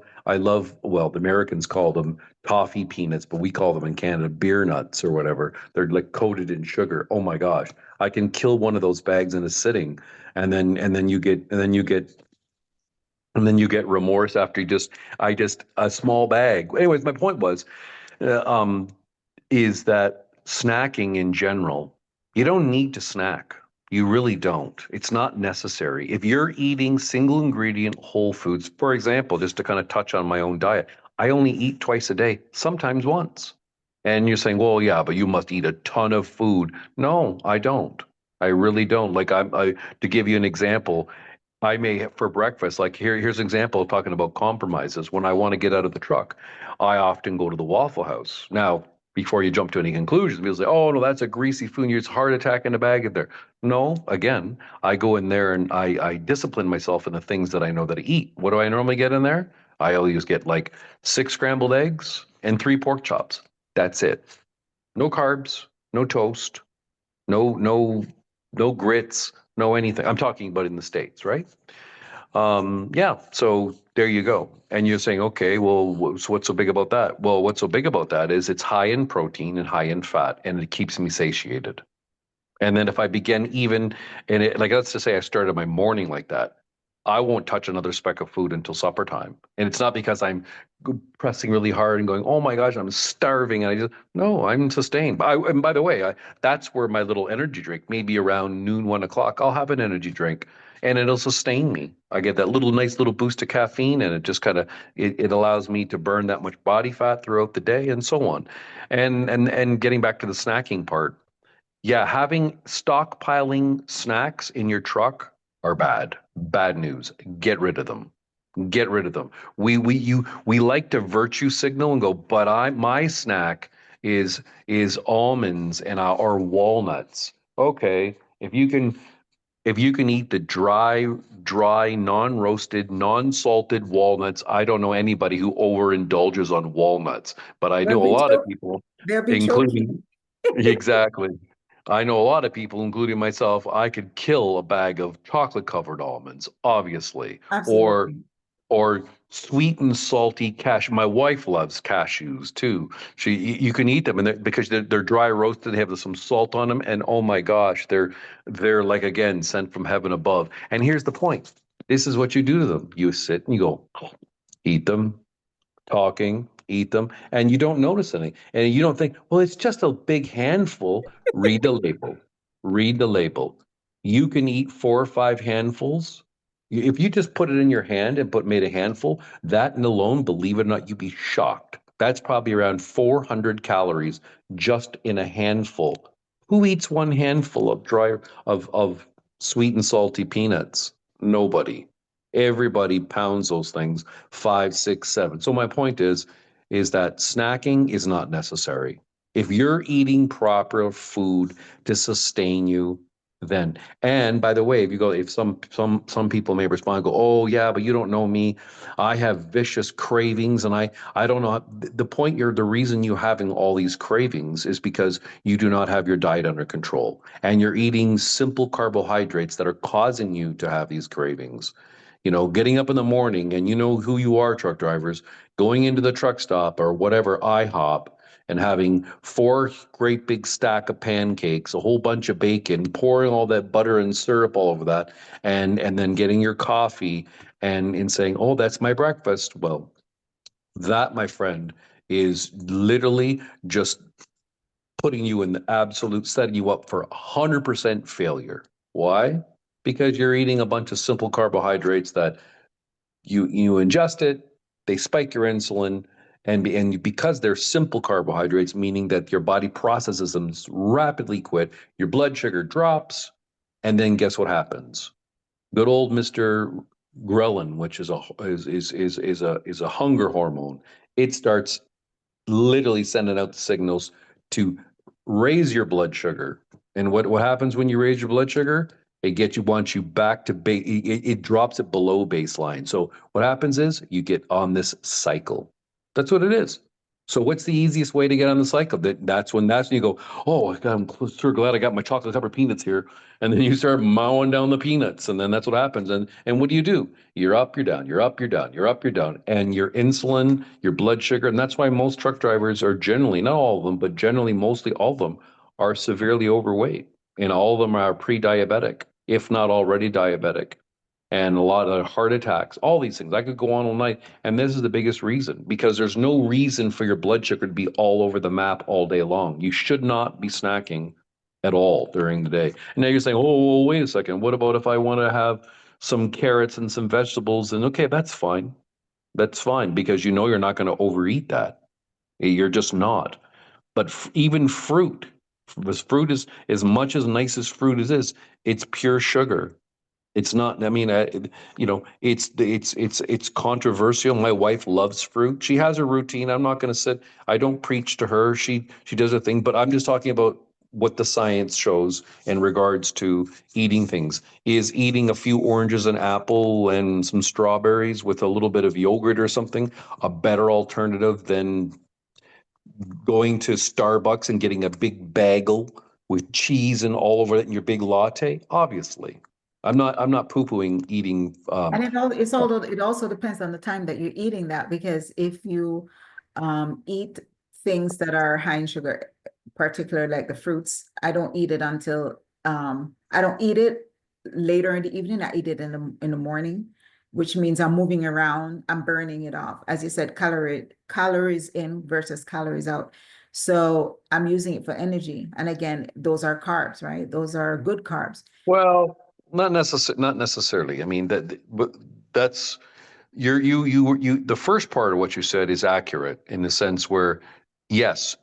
well, the Americans call them toffee peanuts, but we call them in Canada beer nuts or whatever. They're like coated in sugar. Oh my gosh. I can kill one of those bags in a sitting, and then you get remorse after I just a small bag. Anyways, my point was, uh, um is that snacking in general, you don't need to snack. You really don't. It's not necessary. If you're eating single ingredient whole foods, for example, just to kind of touch on my own diet, I only eat twice a day, sometimes once. And you're saying, well, yeah, but you must eat a ton of food. No, I don't. I really don't. Like, to give you an example, I may have for breakfast, like here's an example of talking about compromises. When I want to get out of the truck, I often go to the Waffle House. Now, before you jump to any conclusions, people say, oh, no, that's a greasy food. It's heart attack in a bag in there. No, again, I go in there and I discipline myself in the things that I know that I eat. What do I normally get in there? I always get like 6 scrambled eggs and 3 pork chops. That's it. No carbs, no toast, no grits, no anything. I'm talking about in the States, right? Yeah, so there you go. And you're saying, okay, well, so what's so big about that? Well, what's so big about that is it's high in protein and high in fat, and it keeps me satiated. And then if I begin even, and it, like let's just say I started my morning like that, I won't touch another speck of food until supper time. And it's not because I'm pressing really hard and going, oh my gosh, I'm starving. And I just, no, I'm sustained. And by the way, that's where my little energy drink, maybe around noon, 1 o'clock, I'll have an energy drink and it'll sustain me. I get that little nice little boost of caffeine and it just kind of, it allows me to burn that much body fat throughout the day and so on. And getting back to the snacking part, yeah, having stockpiling snacks in your truck are bad. Bad news. Get rid of them. Get rid of them. We like to virtue signal and go, but my snack is almonds and or walnuts. Okay, if you can eat the dry, non-roasted, non-salted walnuts, I don't know anybody who overindulges on walnuts, but I They'll know a be lot of choke, people, they'll be choking. including exactly. I know a lot of people, including myself, I could kill a bag of chocolate covered almonds, obviously, or Absolutely. or sweet and salty cashew. My wife loves cashews too. You can eat them and because they're dry roasted, they have some salt on them, and oh my gosh, they're like again sent from heaven above. And here's the point: this is what you do to them. You sit and you go, eat them, talking, eat them, and you don't notice anything. And you don't think, well, it's just a big handful. Read the label. Read the label. You can eat 4 or 5 handfuls. If you just put it in your hand and made a handful, that and alone, believe it or not, you'd be shocked. That's probably around 400 calories just in a handful. Who eats one handful of of sweet and salty peanuts? Nobody. Everybody pounds those things 5, 6, 7. So my point is that snacking is not necessary. If you're eating proper food to sustain you, then and by the way, if you go, if some people may respond, go, oh yeah, but you don't know me. I have vicious cravings, and I don't know. The point you're the reason you having all these cravings is because you do not have your diet under control, and you're eating simple carbohydrates that are causing you to have these cravings. Getting up in the morning and you know who you are, truck drivers, going into the truck stop or whatever, IHOP, and having four great big stack of pancakes, a whole bunch of bacon, pouring all that butter and syrup all over that, and then getting your coffee and saying, oh, that's my breakfast. Well, that, my friend, is literally just putting you in the absolute, setting you up for 100% failure. Why? Because you're eating a bunch of simple carbohydrates that you ingest it, they spike your insulin, and because they're simple carbohydrates, meaning that your body processes them rapidly quick, your blood sugar drops, and then guess what happens? Good old Mr. Ghrelin, which is a hunger hormone, it starts literally sending out the signals to raise your blood sugar. And what happens when you raise your blood sugar? It gets you wants you back to it drops it below baseline. So what happens is you get on this cycle. That's what it is. So what's the easiest way to get on the cycle? That's when you go, oh, I'm sure glad I got my chocolate covered peanuts here. And then you start mowing down the peanuts, and then that's what happens. And what do? You're up, you're down, you're up, you're down, you're up, you're down. And your insulin, your blood sugar, and that's why most truck drivers are generally, not all of them, but generally mostly all of them are severely overweight. And all of them are pre-diabetic, if not already diabetic. And a lot of heart attacks, all these things. I could go on all night. And this is the biggest reason because there's no reason for your blood sugar to be all over the map all day long. You should not be snacking at all during the day. And now you're saying, oh, well, wait a second. What about if I want to have some carrots and some vegetables? And okay, that's fine. That's fine because you know you're not going to overeat that. You're just not. But even fruit, this fruit is as much as nice as fruit is, it's pure sugar. It's not. I mean, it's controversial. My wife loves fruit. She has a routine. I'm not going to sit. I don't preach to her. She does her thing. But I'm just talking about what the science shows in regards to eating things. Is eating a few oranges, an apple, and some strawberries with a little bit of yogurt or something a better alternative than going to Starbucks and getting a big bagel with cheese and all over it in your big latte? Obviously. I'm not poo-pooing eating And it also depends on the time that you're eating that, because if you eat things that are high in sugar, particularly like the fruits, I don't eat it until I don't eat it later in the evening. I eat it in the morning, which means I'm moving around, I'm burning it off. As you said, calories in versus calories out. So I'm using it for energy. And again, those are carbs, right? Those are good carbs. Well, not necessarily. I mean but that's the first part of what you said is accurate in the sense where, yes,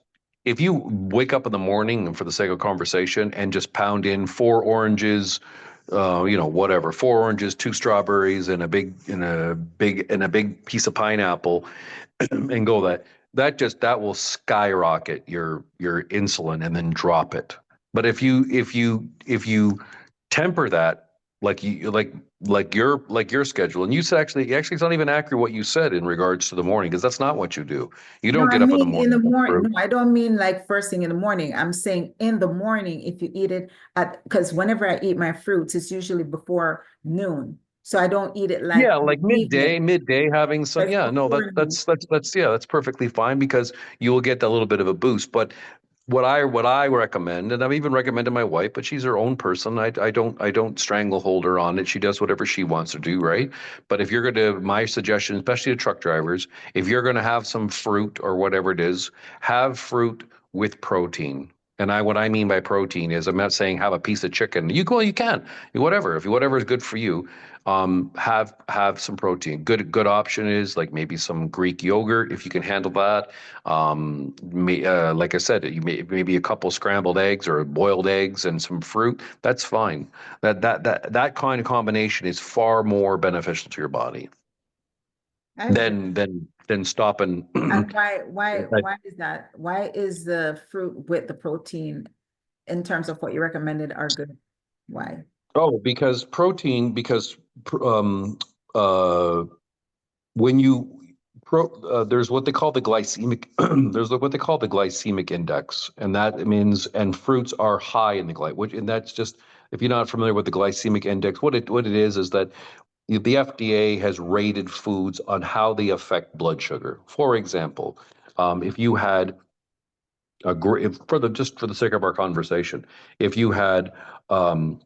if you wake up in the morning and for the sake of conversation and just pound in four oranges, whatever, four oranges, two strawberries, and a big piece of pineapple, and go that will skyrocket your insulin and then drop it. But if you temper that like you like your schedule, and you said actually it's not even accurate what you said in regards to the morning, because that's not what you do. You No, don't I get up in the mean in the morning. morning. No, I don't mean like first thing in the morning. I'm saying in the morning, if you eat it because whenever I eat my fruits, it's usually before noon. So I don't eat it like Yeah, in like the evening. midday having some. It's Yeah, no, before noon. that's yeah, that's perfectly fine because you will get that little bit of a boost. But what I recommend, and I've even recommended my wife, but she's her own person. I don't stranglehold her on it. She does whatever she wants to do, right? But if you're gonna, my suggestion, especially to truck drivers, if you're gonna have some fruit or whatever it is, have fruit with protein. And what I mean by protein is I'm not saying have a piece of chicken. You can whatever if whatever is good for you. Have some protein. Good option is like maybe some Greek yogurt if you can handle that. Like I said, maybe a couple scrambled eggs or boiled eggs and some fruit. That's fine. That kind of combination is far more beneficial to your body I agree. than stopping. And why is that? Why is the fruit with the protein in terms of what you recommended are good? Why? Oh, because protein, because um, uh, when you there's what they call the glycemic there's what they call the glycemic index, and that means and fruits are high in the which, and that's just, if you're not familiar with the glycemic index, what it is that the FDA has rated foods on how they affect blood sugar. For example, if you had for the just for the sake of our conversation, if you had um,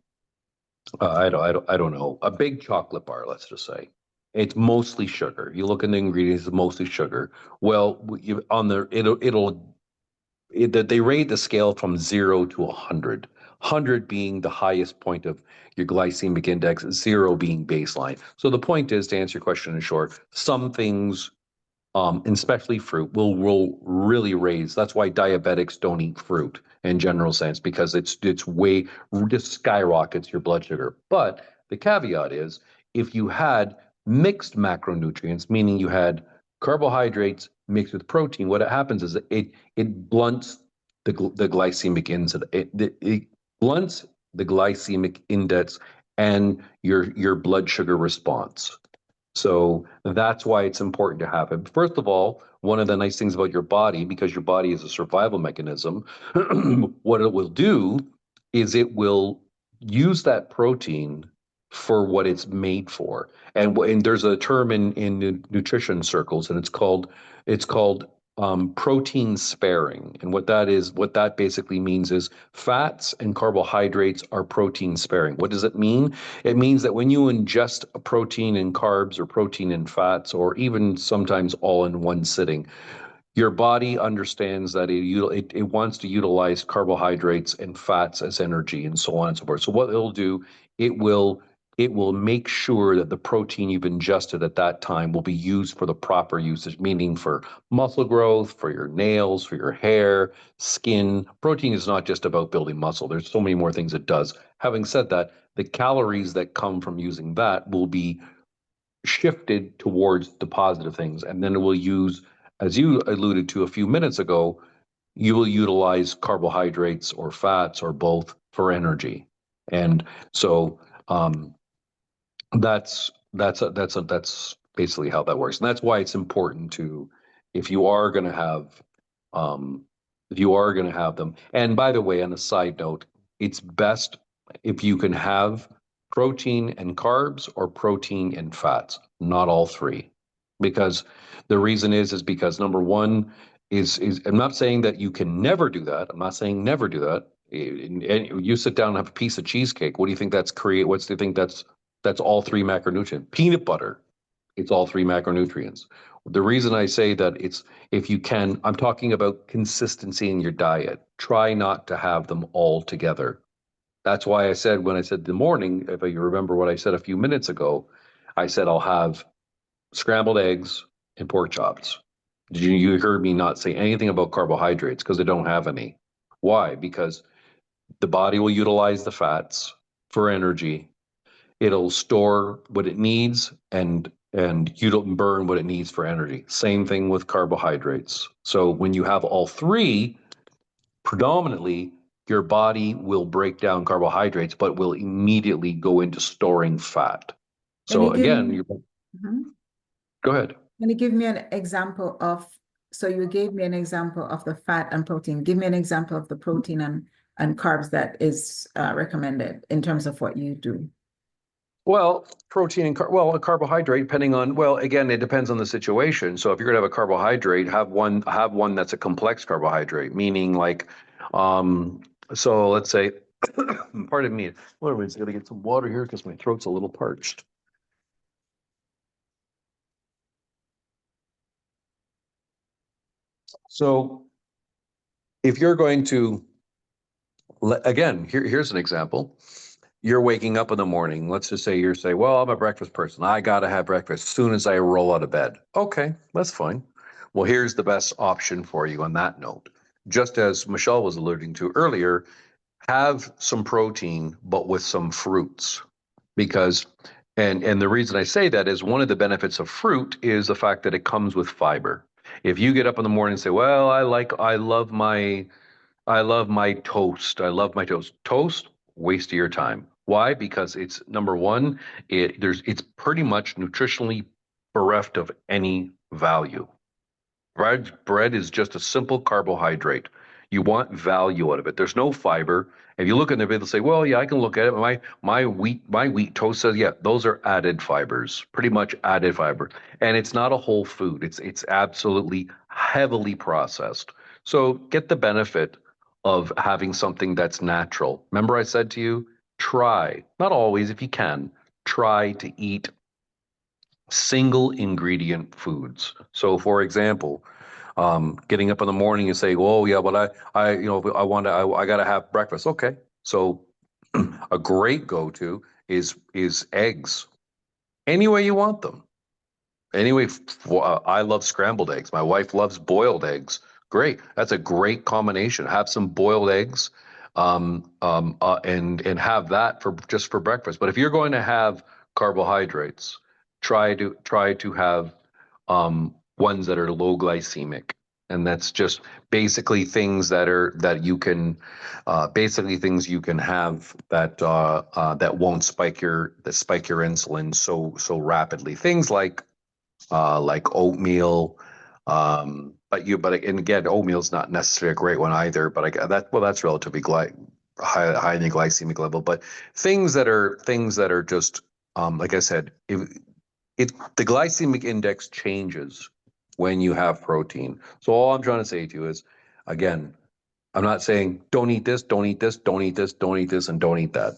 I don't know, a big chocolate bar, let's just say. It's mostly sugar. You look in the ingredients, it's mostly sugar. Well, on the that they rate the scale from 0 to 100. 100 being the highest point of your glycemic index, zero being baseline. So the point is, to answer your question in short, some things and especially fruit will really raise. That's why diabetics don't eat fruit in general sense, because it's way just skyrockets your blood sugar. But the caveat is, if you had mixed macronutrients, meaning you had carbohydrates mixed with protein, what happens is that it blunts the glycemic index. It blunts the glycemic index and your blood sugar response. So that's why it's important to have it. First of all, one of the nice things about your body, because your body is a survival mechanism, what it will do is it will use that protein for what it's made for. And there's a term in nutrition circles, and it's called protein sparing. And what that basically means is fats and carbohydrates are protein sparing. What does it mean? It means that when you ingest a protein and carbs or protein and fats, or even sometimes all in one sitting, your body understands that it wants to utilize carbohydrates and fats as energy and so on and so forth. So what it'll do, it will it will make sure that the protein you've ingested at that time will be used for the proper usage, meaning for muscle growth, for your nails, for your hair, skin. Protein is not just about building muscle. There's so many more things it does. Having said that, the calories that come from using that will be shifted towards the positive things. And then it will use, as you alluded to a few minutes ago, you will utilize carbohydrates or fats or both for energy. And so that's basically how that works. And that's why it's important to, if you are going to have, um, if you are going to have them. And by the way, on a side note, it's best if you can have protein and carbs or protein and fats, not all three. Because the reason is because number one is I'm not saying that you can never do that. I'm not saying never do that. And you sit down and have a piece of cheesecake. What do you think that's create? What's do you think that's all three macronutrients? Peanut butter, it's all three macronutrients. The reason I say that it's if you can, I'm talking about consistency in your diet. Try not to have them all together. That's why I said when I said the morning, if you remember what I said a few minutes ago, I said I'll have scrambled eggs and pork chops. You heard me not say anything about carbohydrates because I don't have any. Why? Because the body will utilize the fats for energy. It'll store what it needs and you don't burn what it needs for energy. Same thing with carbohydrates. So when you have all three, predominantly your body will break down carbohydrates, but will immediately go into storing fat. Can you So give again, me, you Mhm. go ahead. Can you give me an example of, so you gave me an example of the fat and protein. Give me an example of the protein and carbs that is recommended in terms of what you do. Well, protein and well, a carbohydrate, depending on, well, again, it depends on the situation. So if you're gonna have a carbohydrate, have one that's a complex carbohydrate, meaning like, um, so let's say, pardon me, what am I gonna get some water here because my throat's a little parched. So if you're going to, again, here's an example. You're waking up in the morning. Let's just say you're saying, well, I'm a breakfast person. I got to have breakfast as soon as I roll out of bed. Okay, that's fine. Well, here's the best option for you on that note. Just as Michelle was alluding to earlier, have some protein, but with some fruits. Because, and the reason I say that is one of the benefits of fruit is the fact that it comes with fiber. If you get up in the morning and say, well, I love my toast. I love my toast. Toast, waste of your time. Why? Because it's number one, it's pretty much nutritionally bereft of any value. Bread is just a simple carbohydrate. You want value out of it. There's no fiber. If you look in the bit, they'll say, "Well, yeah, I can look at it. My wheat toast says, yeah, those are added fibers, pretty much added fiber, and it's not a whole food. It's absolutely heavily processed. So get the benefit of having something that's natural. Remember, I said to you, try, not always, if you can, try to eat single ingredient foods. So, for example, getting up in the morning and say, "Oh yeah, but I got to have breakfast." Okay, so a great go-to is eggs, any way you want them. Anyway, I love scrambled eggs. My wife loves boiled eggs. Great, that's a great combination. Have some boiled eggs, and have that for just for breakfast. But if you're going to have carbohydrates, try to have ones that are low glycemic, and that's just basically things that you can, basically things you can have that won't spike your insulin so rapidly. Things like oatmeal. But and again, oatmeal's not necessarily a great one either. But that's relatively high in the glycemic level. But things that are just like I said, the glycemic index changes when you have protein. So all I'm trying to say to you is, again, I'm not saying don't eat this, don't eat this, don't eat this, don't eat this, and don't eat that.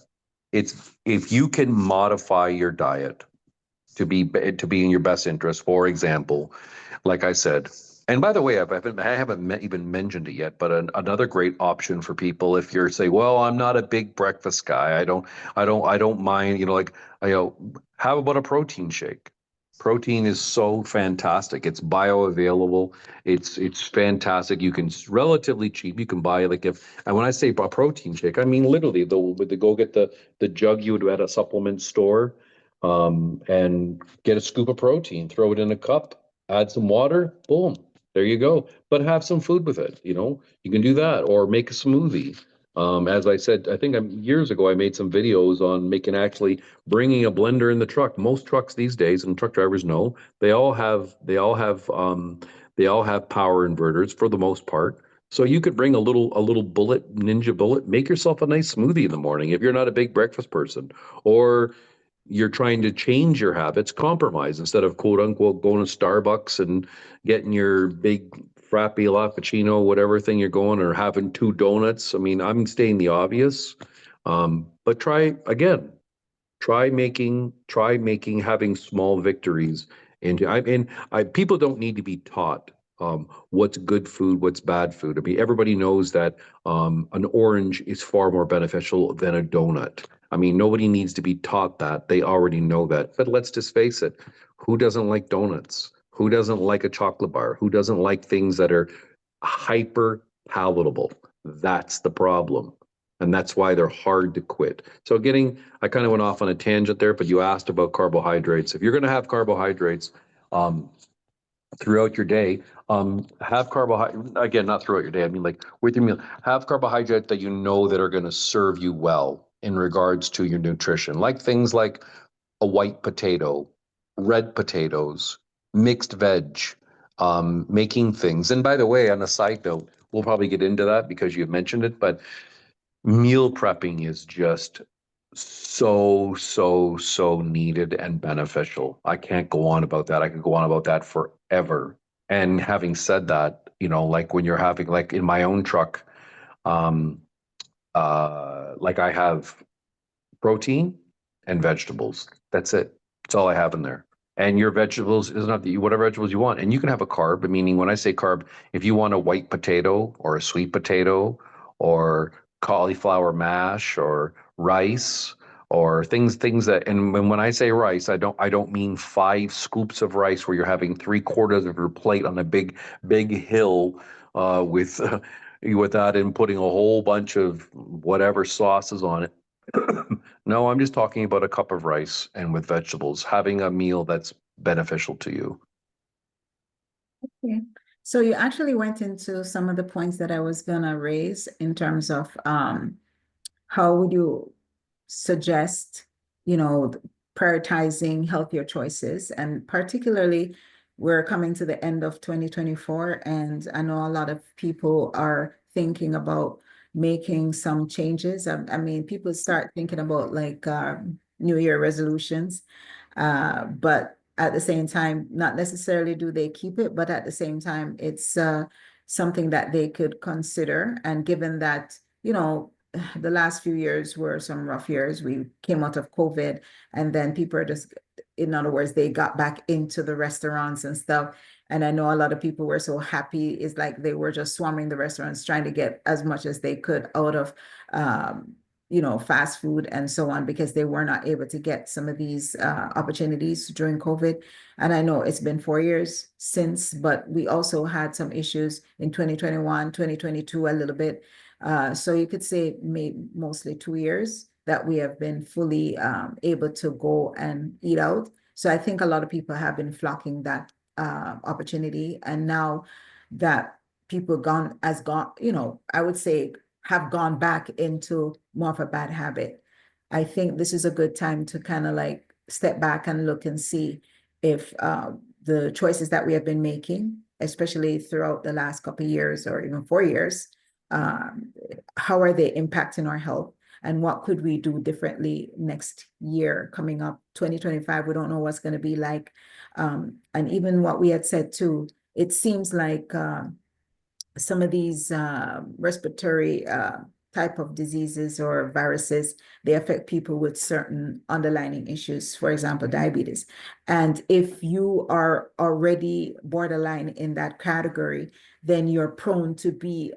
It's if you can modify your diet to be in your best interest. For example, like I said, and by the way, I haven't even mentioned it yet, but another great option for people if you're say, well, I'm not a big breakfast guy. I don't mind. How about a protein shake? Protein is so fantastic. It's bioavailable. It's fantastic. It's relatively cheap. You can buy like and when I say a protein shake, I mean literally they go get the jug you would at a supplement store, and get a scoop of protein, throw it in a cup, add some water, boom, there you go. But have some food with it. You can do that or make a smoothie. As I said, I think years ago I made some videos on making actually bringing a blender in the truck. Most trucks these days, and truck drivers know, they all have power inverters for the most part. So you could bring a little bullet, ninja bullet, make yourself a nice smoothie in the morning if you're not a big breakfast person. Or you're trying to change your habits, compromise instead of quote unquote going to Starbucks and getting your big frappe, cappuccino, whatever thing you're going, or having two donuts. I mean, I'm stating the obvious. But try again. Try making having small victories into I people don't need to be taught what's good food, what's bad food. I mean, everybody knows that an orange is far more beneficial than a donut. I mean, nobody needs to be taught that. They already know that. But let's just face it, who doesn't like donuts? Who doesn't like a chocolate bar? Who doesn't like things that are hyper palatable? That's the problem. And that's why they're hard to quit. So I kind of went off on a tangent there, but you asked about carbohydrates. If you're going to have carbohydrates um, throughout your day, have carbohydrate again, not throughout your day. I mean, like with your meal, have carbohydrate that you know that are going to serve you well in regards to your nutrition, like things like a white potato, red potatoes, mixed veg, making things. And by the way, on a side note, we'll probably get into that because you've mentioned it, but meal prepping is just so needed and beneficial. I can't go on about that. I could go on about that forever. And having said that, like when you're having, like in my own truck, um, like I have protein and vegetables. That's it. That's all I have in there. And your vegetables is not the whatever vegetables you want. And you can have a carb. Meaning when I say carb, if you want a white potato or a sweet potato or cauliflower mash or rice or things that and when I say rice, I don't mean 5 scoops of rice where you're having 3/4 of your plate on a big hill with with that and putting a whole bunch of whatever sauces on it. No, I'm just talking about a cup of rice and with vegetables, having a meal that's beneficial to you. Okay. So you actually went into some of the points that I was gonna raise in terms of how would you suggest, you know, prioritizing healthier choices? And particularly, we're coming to the end of 2024, and I know a lot of people are thinking about making some changes. I mean, people start thinking about like New Year resolutions, but at the same time, not necessarily do they keep it, but at the same time, it's something that they could consider. And given that, you know, the last few years were some rough years. We came out of COVID, and then people are just, in other words, they got back into the restaurants and stuff. And I know a lot of people were so happy. It's like they were just swarming the restaurants, trying to get as much as they could out of, fast food and so on, because they were not able to get some of these opportunities during COVID. And I know it's been 4 years since, but we also had some issues in 2021, 2022, a little bit. So you could say mostly 2 years that we have been fully able to go and eat out. So I think a lot of people have been flocking that opportunity. And now that people I would say have gone back into more of a bad habit. I think this is a good time to kind of like step back and look and see if the choices that we have been making, especially throughout the last couple of years or even 4 years, um, how are they impacting our health, and what could we do differently next year coming up 2025? We don't know what's going to be like. And even what we had said too, it seems like some of these respiratory type of diseases or viruses, they affect people with certain underlying issues, for example, diabetes. And if you are already borderline in that category, then you're prone to be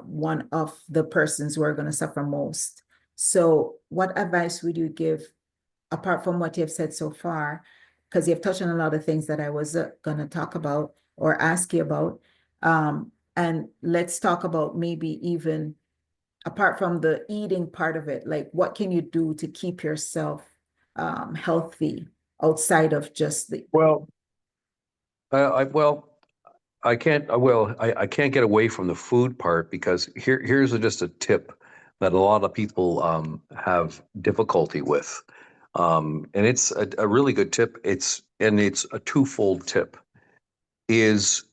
one of the persons who are going to suffer most. So what advice would you give, apart from what you've said so far? Because you've touched on a lot of things that I was going to talk about or ask you about. And let's talk about maybe even apart from the eating part of it, like what can you do to keep yourself healthy outside of just the Well, well, I can't get away from the food part because here's just a tip that a lot of people have difficulty with. And it's a really good tip. It's a twofold tip is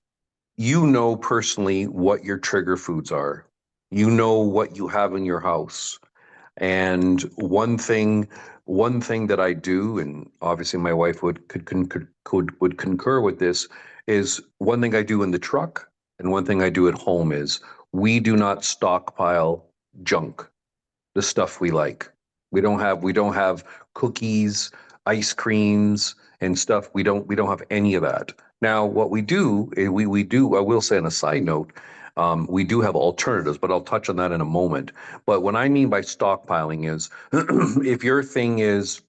personally what your trigger foods are. You know what you have in your house. And one thing that I do, and obviously my wife would concur with this, is one thing I do in the truck. And one thing I do at home is we do not stockpile junk, the stuff we like. We don't have cookies, ice creams, and stuff. We don't have any of that. Now, what we do, we do. I will say on a side note, we do have alternatives, but I'll touch on that in a moment. But what I mean by stockpiling is, if your thing is,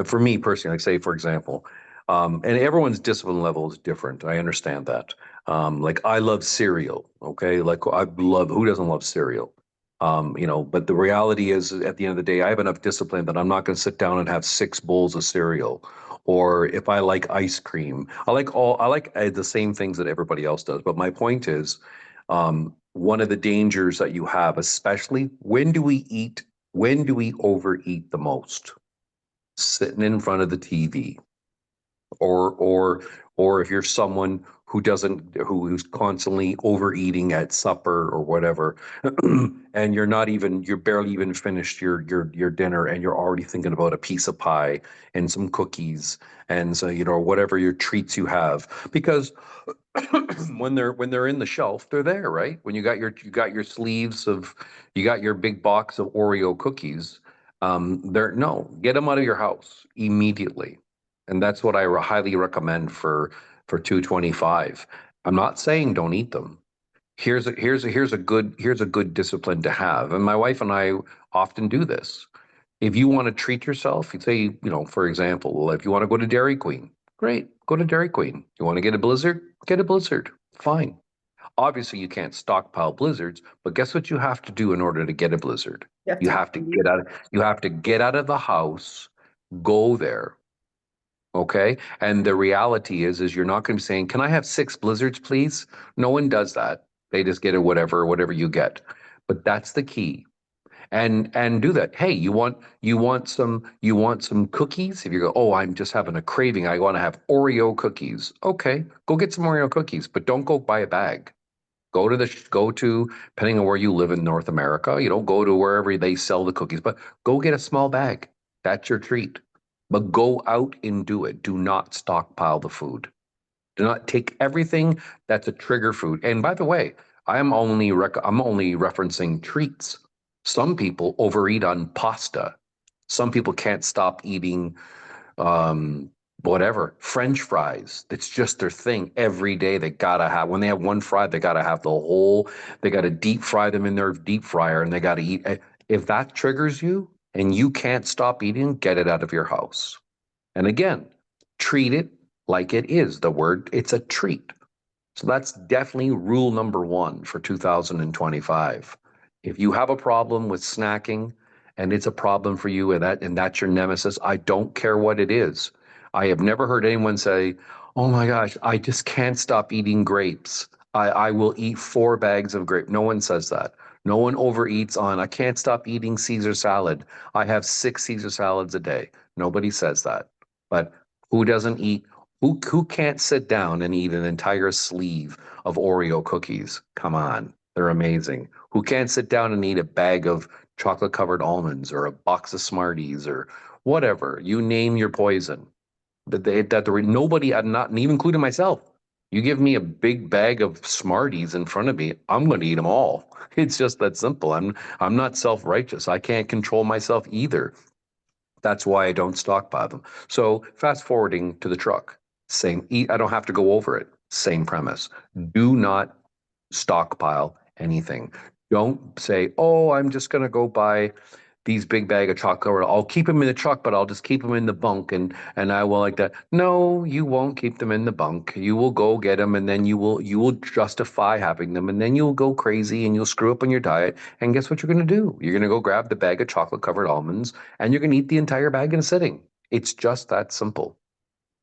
for me personally, like say for example, and everyone's discipline level is different. I understand that. Like I love cereal. Okay, like I love. Who doesn't love cereal? But the reality is at the end of the day, I have enough discipline that I'm not going to sit down and have six bowls of cereal. Or if I like ice cream, I like the same things that everybody else does. But my point is, one of the dangers that you have, especially when do we overeat the most? Sitting in front of the TV or if you're someone who doesn't who's constantly overeating at supper or whatever and you're barely even finished your dinner and you're already thinking about a piece of pie and some cookies and so whatever your treats you have because when they're in the shelf, they're there, right? When you got your sleeves of you got your big box of Oreo cookies, they're no, get them out of your house immediately. And that's what I highly recommend for 225. I'm not saying don't eat them. Here's a good discipline to have. And my wife and I often do this. If you want to treat yourself, you say, for example, if you want to go to Dairy Queen, great, go to Dairy Queen. You want to get a Blizzard? Get a Blizzard. Fine. Obviously, you can't stockpile Blizzards, but guess what you have to do in order to get a Blizzard? You have You to have to eat. get out of the house, go there, okay? And the reality is you're not going to be saying, "Can I have six Blizzards, please?" No one does that. They just get it whatever you get. But that's the key and do that. Hey, you want some cookies? If you go, oh, I'm just having a craving, I want to have Oreo cookies. Okay, go get some Oreo cookies, but don't go buy a bag. Go to depending on where you live in North America, go to wherever they sell the cookies, but go get a small bag. That's your treat. But go out and do it. Do not stockpile the food. Do not take everything that's a trigger food. And by the way, I'm only referencing treats. Some people overeat on pasta. Some people can't stop eating um, whatever French fries. It's just their thing every day. They gotta have when they have one fry, they gotta have the whole. They gotta deep fry them in their deep fryer, and they gotta eat. If that triggers you and you can't stop eating, get it out of your house. And again, treat it like it is. The word, it's a treat. So that's definitely rule number one for 2025. If you have a problem with snacking and it's a problem for you and that's your nemesis, I don't care what it is. I have never heard anyone say, "Oh my gosh, I just can't stop eating grapes. I will eat 4 bags of grape." No one says that. No one overeats on, "I can't stop eating Caesar salad. I have 6 Caesar salads a day." Nobody says that. But who doesn't eat who can't sit down and eat an entire sleeve of Oreo cookies? Come on, they're amazing. Who can't sit down and eat a bag of chocolate covered almonds or a box of Smarties or whatever? You name your poison. Nobody, I'm not, and even including myself. You give me a big bag of Smarties in front of me, I'm going to eat them all. It's just that simple. I'm not self-righteous. I can't control myself either. That's why I don't stockpile them. So fast forwarding to the truck, same. I don't have to go over it. Same premise. Do not stockpile anything. Don't say, "Oh, I'm just going to go buy these big bag of chocolate. I'll keep them in the truck, but I'll just keep them in the bunk and I will like that." No, you won't keep them in the bunk. You will go get them and then you will justify having them and then you'll go crazy and you'll screw up on your diet. And guess what you're going to do? You're going to go grab the bag of chocolate covered almonds and you're going to eat the entire bag in a sitting. It's just that simple.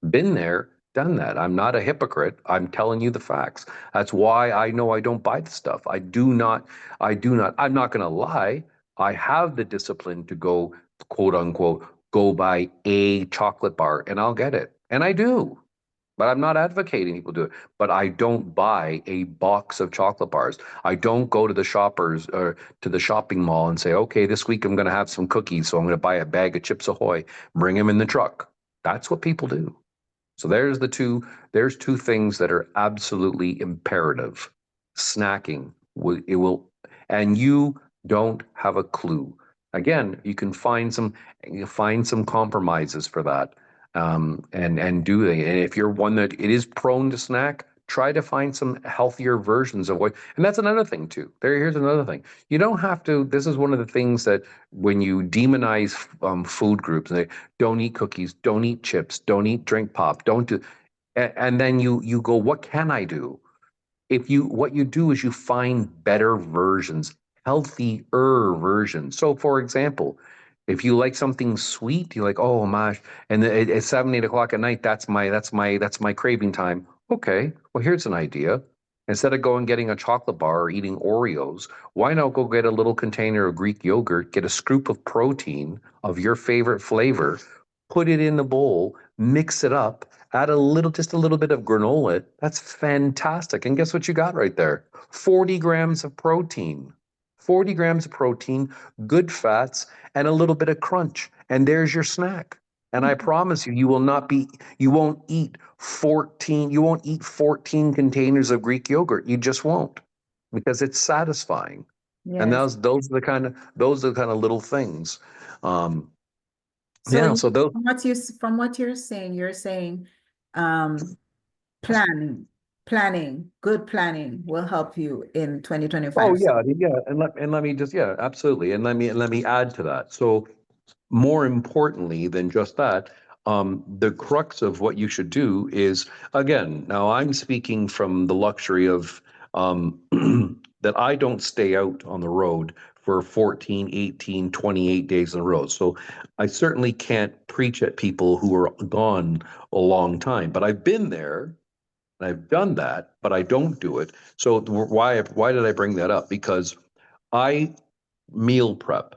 Been there, done that. I'm not a hypocrite. I'm telling you the facts. That's why I know I don't buy the stuff. I'm not going to lie. I have the discipline to go, quote unquote, go buy a chocolate bar and I'll get it. And I do. But I'm not advocating people do it. But I don't buy a box of chocolate bars. I don't go to the shoppers or to the shopping mall and say, "Okay, this week I'm going to have some cookies, so I'm going to buy a bag of Chips Ahoy, bring them in the truck." That's what people do. So there's two things that are absolutely imperative. Snacking, it will, and you don't have a clue. Again, you find some compromises for that, and do it. And if you're one that it is prone to snack, try to find some healthier versions of what. And that's another thing too. Here's another thing. You don't have to. This is one of the things that when you demonize food groups, they don't eat cookies, don't eat chips, don't eat drink pop, don't do, and then you go, what can I do? If you what you do is you find better versions, healthier versions. So for example, if you like something sweet, you're like, oh my, and at 7, 8 o'clock at night, that's my craving time. Okay, well here's an idea. Instead of going getting a chocolate bar or eating Oreos, why not go get a little container of Greek yogurt, get a scoop of protein of your favorite flavor, put it in the bowl, mix it up, add just a little bit of granola. That's fantastic. And guess what you got right there? 40 grams of protein. 40 grams of protein, good fats, and a little bit of crunch. And there's your snack. And I promise you, you won't eat 14 containers of Greek yogurt. You just won't because it's satisfying. And Yes. those are the kind of little things. Um, So yeah. So those. from what you're saying, um, planning, good planning will help you in Oh 2025. yeah, yeah, and let me just yeah, absolutely, and let me add to that. So more importantly than just that, the crux of what you should do is again. Now I'm speaking from the luxury of um, that I don't stay out on the road for 14, 18, 28 days in a row. So I certainly can't preach at people who are gone a long time, but I've been there and I've done that, but I don't do it. So why did I bring that up? Because I meal prep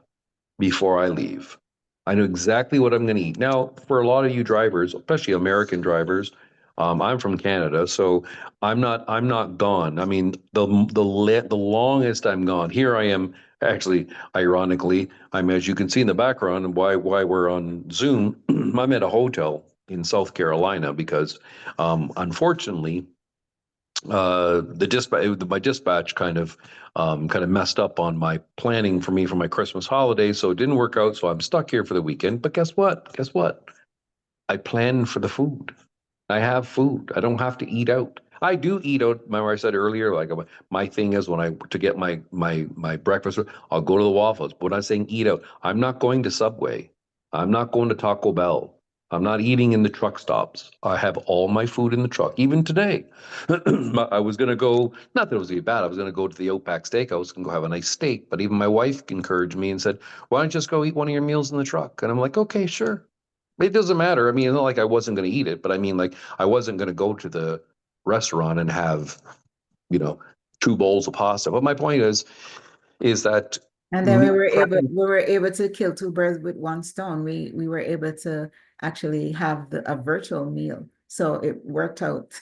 before I leave. I know exactly what I'm going to eat. Now, for a lot of you drivers, especially American drivers, I'm from Canada, so I'm not gone. I mean, the longest I'm gone. Here I am. Actually, ironically, I'm as you can see in the background, and why we're on Zoom. I'm at a hotel in South Carolina because, unfortunately, the dispatch my dispatch kind of messed up on my planning for me for my Christmas holiday, so it didn't work out. So I'm stuck here for the weekend. But guess what? Guess what? I plan for the food. I have food. I don't have to eat out. I do eat out. Remember I said earlier, like my thing is when I to get my breakfast, I'll go to the Waffles. But when I'm saying eat out, I'm not going to Subway. I'm not going to Taco Bell. I'm not eating in the truck stops. I have all my food in the truck. Even today, I was gonna go. Not that it was gonna be bad. I was gonna go to the Outback Steakhouse and go have a nice steak. But even my wife encouraged me and said, "Why don't you just go eat one of your meals in the truck?" And I'm like, "Okay, sure." It doesn't matter. I mean, it's not like I wasn't going to eat it, but I mean, like, I wasn't going to go to the restaurant and have, you know, two bowls of pasta. But my point is that And then prepping. we were able to kill two birds with one stone. We were able to actually have a virtual meal. So it worked out.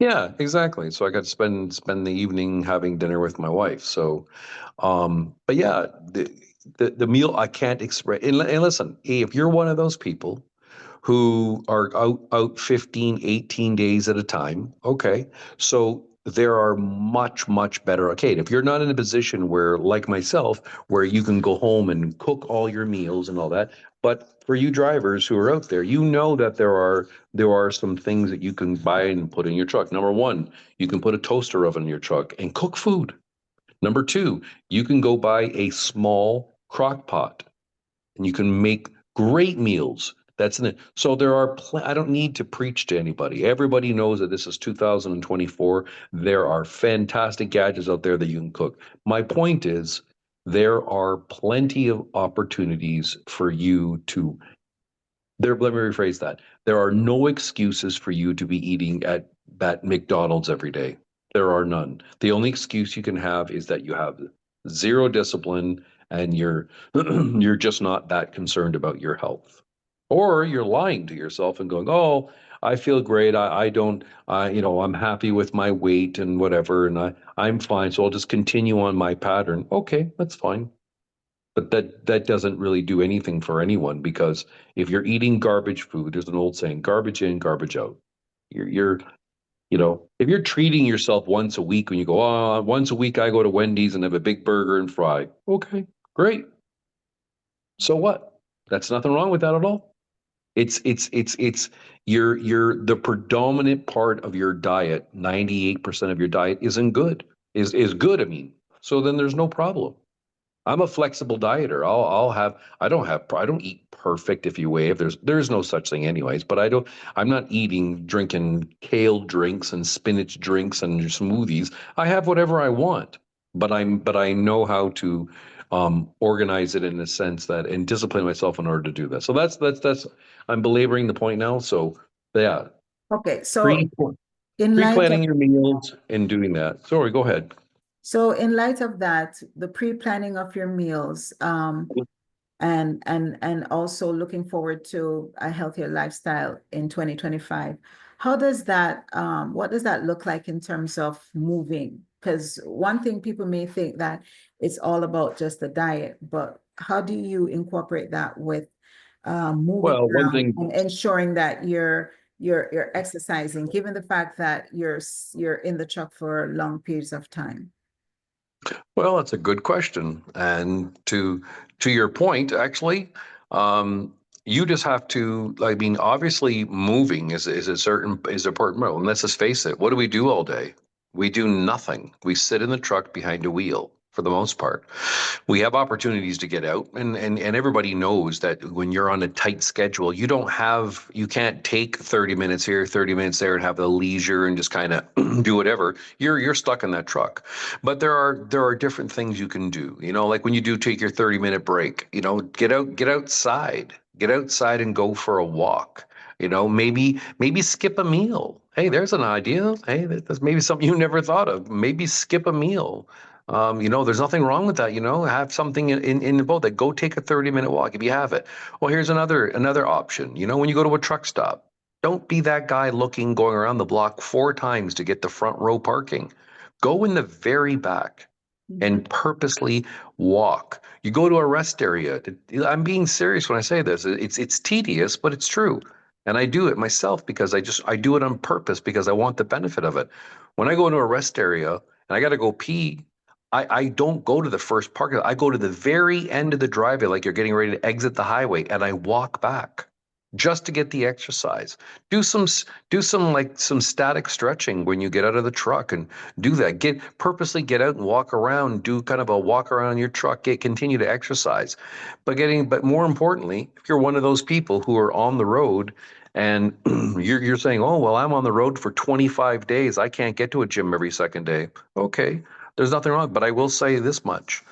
Yeah, exactly. So I got to spend the evening having dinner with my wife. So, but yeah, the meal I can't express. And listen, if you're one of those people who are out 15, 18 days at a time. Okay. So there are much better. Okay. If you're not in a position where, like myself, where you can go home and cook all your meals and all that, but for you drivers who are out there, you know that there are some things that you can buy and put in your truck. Number one, you can put a toaster oven in your truck and cook food. Number two, you can go buy a small crock pot and you can make great meals. That's in it. So I don't need to preach to anybody. Everybody knows that this is 2024. There are fantastic gadgets out there that you can cook. My point is, there are plenty of opportunities for you to let me rephrase that. There are no excuses for you to be eating at that McDonald's every day. There are none. The only excuse you can have is that you have zero discipline and you're just not that concerned about your health. Or you're lying to yourself and going, "Oh, I feel great. I don't I'm happy with my weight and whatever and I'm fine, so I'll just continue on my pattern." Okay, that's fine. But that doesn't really do anything for anyone because if you're eating garbage food, there's an old saying, garbage in, garbage out. You're if you're treating yourself once a week when you go, oh, once a week I go to Wendy's and have a big burger and fry. Okay, great. So what? That's nothing wrong with that at all. It's your the predominant part of your diet, 98% of your diet isn't good. Is good, I mean. So then there's no problem. I'm a flexible dieter. I don't eat perfect if you weigh if there's no such thing anyways, but I'm not drinking kale drinks and spinach drinks and smoothies. I have whatever I want, but I know how to organize it in a sense that and discipline myself in order to do that. So that's I'm belaboring the point now. So yeah, Okay, so pre in light of pre-planning your meals and doing that. Sorry, go ahead. that, the pre-planning of your meals, and also looking forward to a healthier lifestyle in 2025. What does that look like in terms of moving? Because one thing people may think that it's all about just the diet, but how do you incorporate that with moving Well, one around thing and ensuring that you're exercising, given the fact that you're in the truck for long periods of time? Well, that's a good question. And to your point, actually, you just have to. I mean, obviously, moving is a certain is important. And let's just face it. What do we do all day? We do nothing. We sit in the truck behind a wheel for the most part. We have opportunities to get out, and everybody knows that when you're on a tight schedule, you can't take 30 minutes here, 30 minutes there, and have the leisure and just kind of do whatever. You're stuck in that truck. But there are different things you can do. Like when you do take your 30-minute break, get outside and go for a walk. Maybe skip a meal. Hey, there's an idea. Hey, that's maybe something you never thought of. Maybe skip a meal. There's nothing wrong with that. Have something in the boat that go take a 30-minute walk if you have it. Well, here's another option. When you go to a truck stop, don't be that guy going around the block 4 times to get the front row parking. Go in the very back Mhm. and purposely walk. You go to a rest area. I'm being serious when I say this. It's tedious, but it's true. And I do it myself because I do it on purpose because I want the benefit of it. When I go into a rest area and I got to go pee, I don't go to the first parking lot. I go to the very end of the driveway, like you're getting ready to exit the highway, and I walk back just to get the exercise. Do some do some static stretching when you get out of the truck and do that. Purposely get out and walk around, do kind of a walk around your truck, continue to exercise. But more importantly, if you're one of those people who are on the road and you're saying, "Oh, well, I'm on the road for 25 days. I can't get to a gym every second day." Okay, there's nothing wrong, but I will say this much.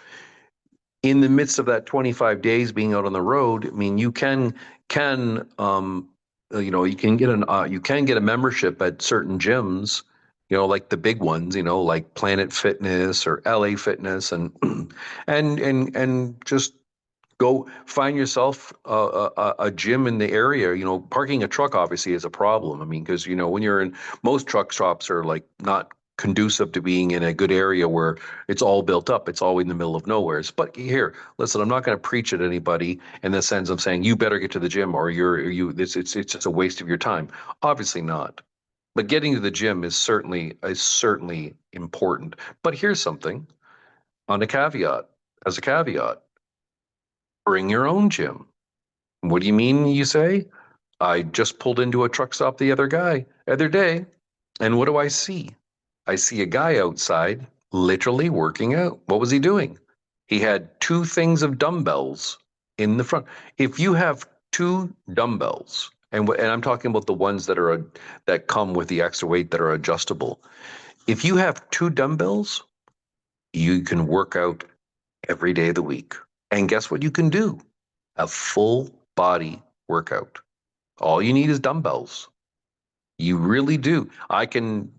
In the midst of that 25 days being out on the road, I mean, you can get a membership at certain gyms, like the big ones, like Planet Fitness or LA Fitness, and and just go find yourself a gym in the area. Parking a truck obviously is a problem. I mean, because when you're in most truck stops are like not conducive to being in a good area where it's all built up. It's all in the middle of nowhere. But here, listen, I'm not going to preach at anybody in the sense of saying you better get to the gym or it's just a waste of your time. Obviously not. But getting to the gym is certainly important. But here's something on a caveat. As a caveat, bring your own gym. What do you mean, you say? I just pulled into a truck stop the other day, and what do I see? I see a guy outside literally working out. What was he doing? He had two things of dumbbells in the front. If you have two dumbbells, and I'm talking about the ones that come with the extra weight that are adjustable. If you have two dumbbells, you can work out every day of the week. And guess what you can do? A full body workout. All you need is dumbbells. You really do. I can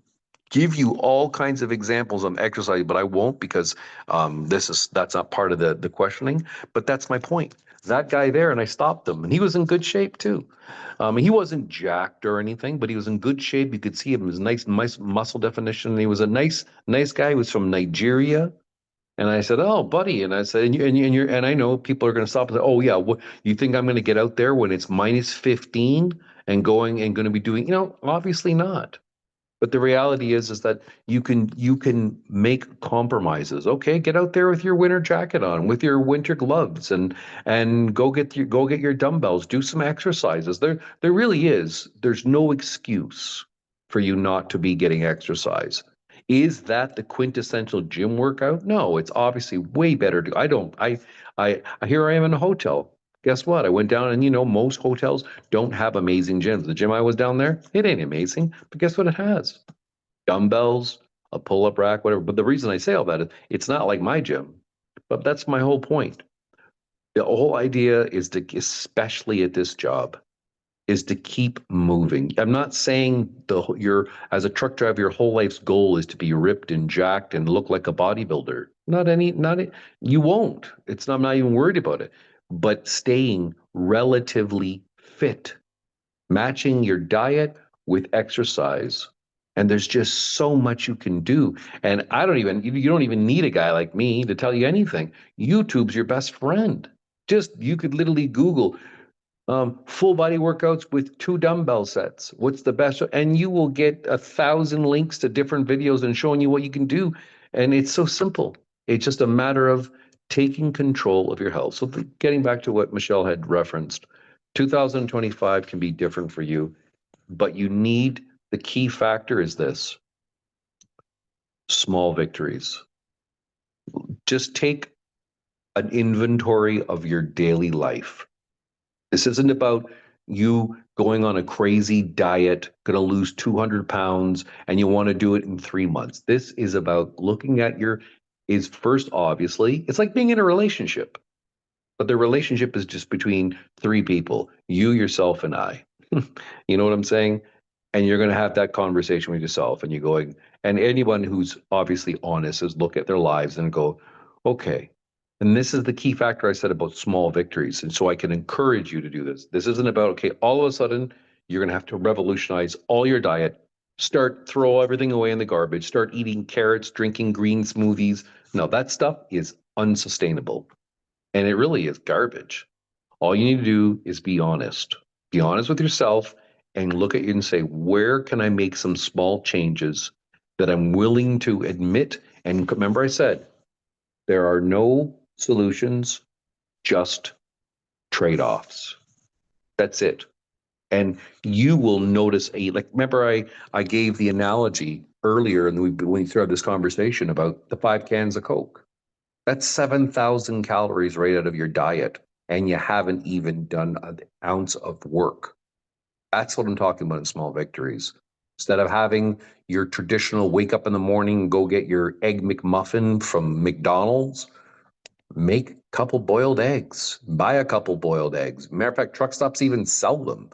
give you all kinds of examples of exercise, but I won't because that's not part of the questioning. But that's my point. That guy there, and I stopped him, and he was in good shape too. He wasn't jacked or anything, but he was in good shape. You could see him, his nice muscle definition. And he was a nice guy. He was from Nigeria, And I said, "Oh, buddy," and I said, and I know people are going to stop and say, "Oh yeah, what you think I'm going to get out there when it's minus 15 and going to be doing, obviously not." But the reality is that you can make compromises. Okay, get out there with your winter jacket on, with your winter gloves, and go get your dumbbells, do some exercises. There really is. There's no excuse for you not to be getting exercise. Is that the quintessential gym workout? No, it's obviously way better to I don't I here I am in a hotel. Guess what? I went down and most hotels don't have amazing gyms. The gym I was down there, it ain't amazing, but guess what it has? Dumbbells, a pull-up rack, whatever. But the reason I say all that is it's not like my gym, but that's my whole point. The whole idea is to, especially at this job, is to keep moving. I'm not saying your as a truck driver, your whole life's goal is to be ripped and jacked and look like a bodybuilder. You won't. I'm not even worried about it. But staying relatively fit, matching your diet with exercise. And there's just so much you can do. And you don't even need a guy like me to tell you anything. YouTube's your best friend. You could literally Google full body workouts with 2 dumbbell sets. What's the best? And you will get 1,000 links to different videos and showing you what you can do. And it's so simple. It's just a matter of taking control of your health. So getting back to what Michelle had referenced, 2025 can be different for you, but the key factor is this: small victories. Just take an inventory of your daily life. This isn't about you going on a crazy diet, going to lose 200 pounds, and you want to do it in 3 months. This is about looking at is first, obviously, it's like being in a relationship, but the relationship is just between three people, you, yourself, and I. You know what I'm saying? And you're going to have that conversation with yourself, and you're going, and anyone who's obviously honest is look at their lives and go, okay. And this is the key factor I said about small victories. And so I can encourage you to do this. This isn't about, okay, all of a sudden you're going to have to revolutionize all your diet, throw everything away in the garbage, start eating carrots, drinking green smoothies. No, that stuff is unsustainable. And it really is garbage. All you need to do is be honest. Be honest with yourself and look at you and say, where can I make some small changes that I'm willing to admit? And remember, I said, there are no solutions, just trade offs. That's it. And you will notice remember, I gave the analogy earlier and we started this conversation about the 5 cans of Coke. That's 7,000 calories right out of your diet, and you haven't even done an ounce of work. That's what I'm talking about in small victories. Instead of having your traditional wake up in the morning and go get your egg McMuffin from McDonald's, make a couple boiled eggs, buy a couple boiled eggs. Matter of fact, truck stops even sell them.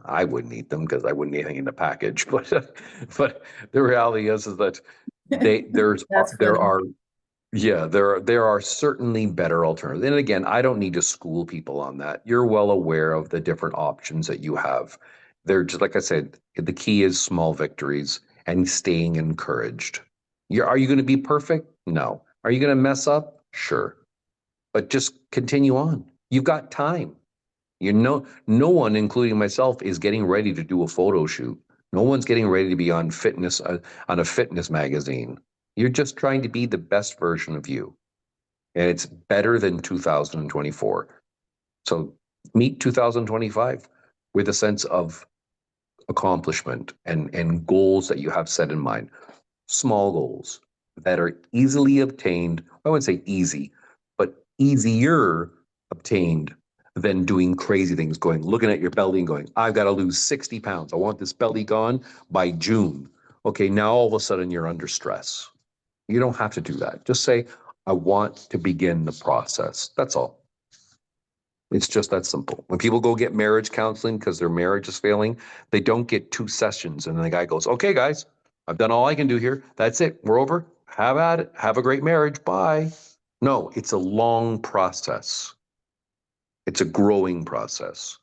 I wouldn't eat them because I wouldn't eat anything in the package. But the reality is that That's there funny. are yeah, there are certainly better alternatives. And again, I don't need to school people on that. You're well aware of the different options that you have. They're just like I said, the key is small victories and staying encouraged. Are you going to be perfect? No. Are you going to mess up? Sure. But just continue on. You've got time. No one, including myself, is getting ready to do a photo shoot. No one's getting ready to be on a fitness magazine. You're just trying to be the best version of you, and it's better than 2024. So meet 2025 with a sense of accomplishment and goals that you have set in mind. Small goals that are easily obtained. I wouldn't say easy, but easier obtained than doing crazy things, looking at your belly and going, I've got to lose 60 pounds. I want this belly gone by June. Okay, now all of a sudden you're under stress. You don't have to do that. Just say, I want to begin the process. That's all. It's just that simple. When people go get marriage counseling because their marriage is failing, they don't get 2 sessions. And the guy goes, okay, guys, I've done all I can do here. That's it. We're over. Have at it. Have a great marriage. Bye. No, it's a long process. It's a growing process.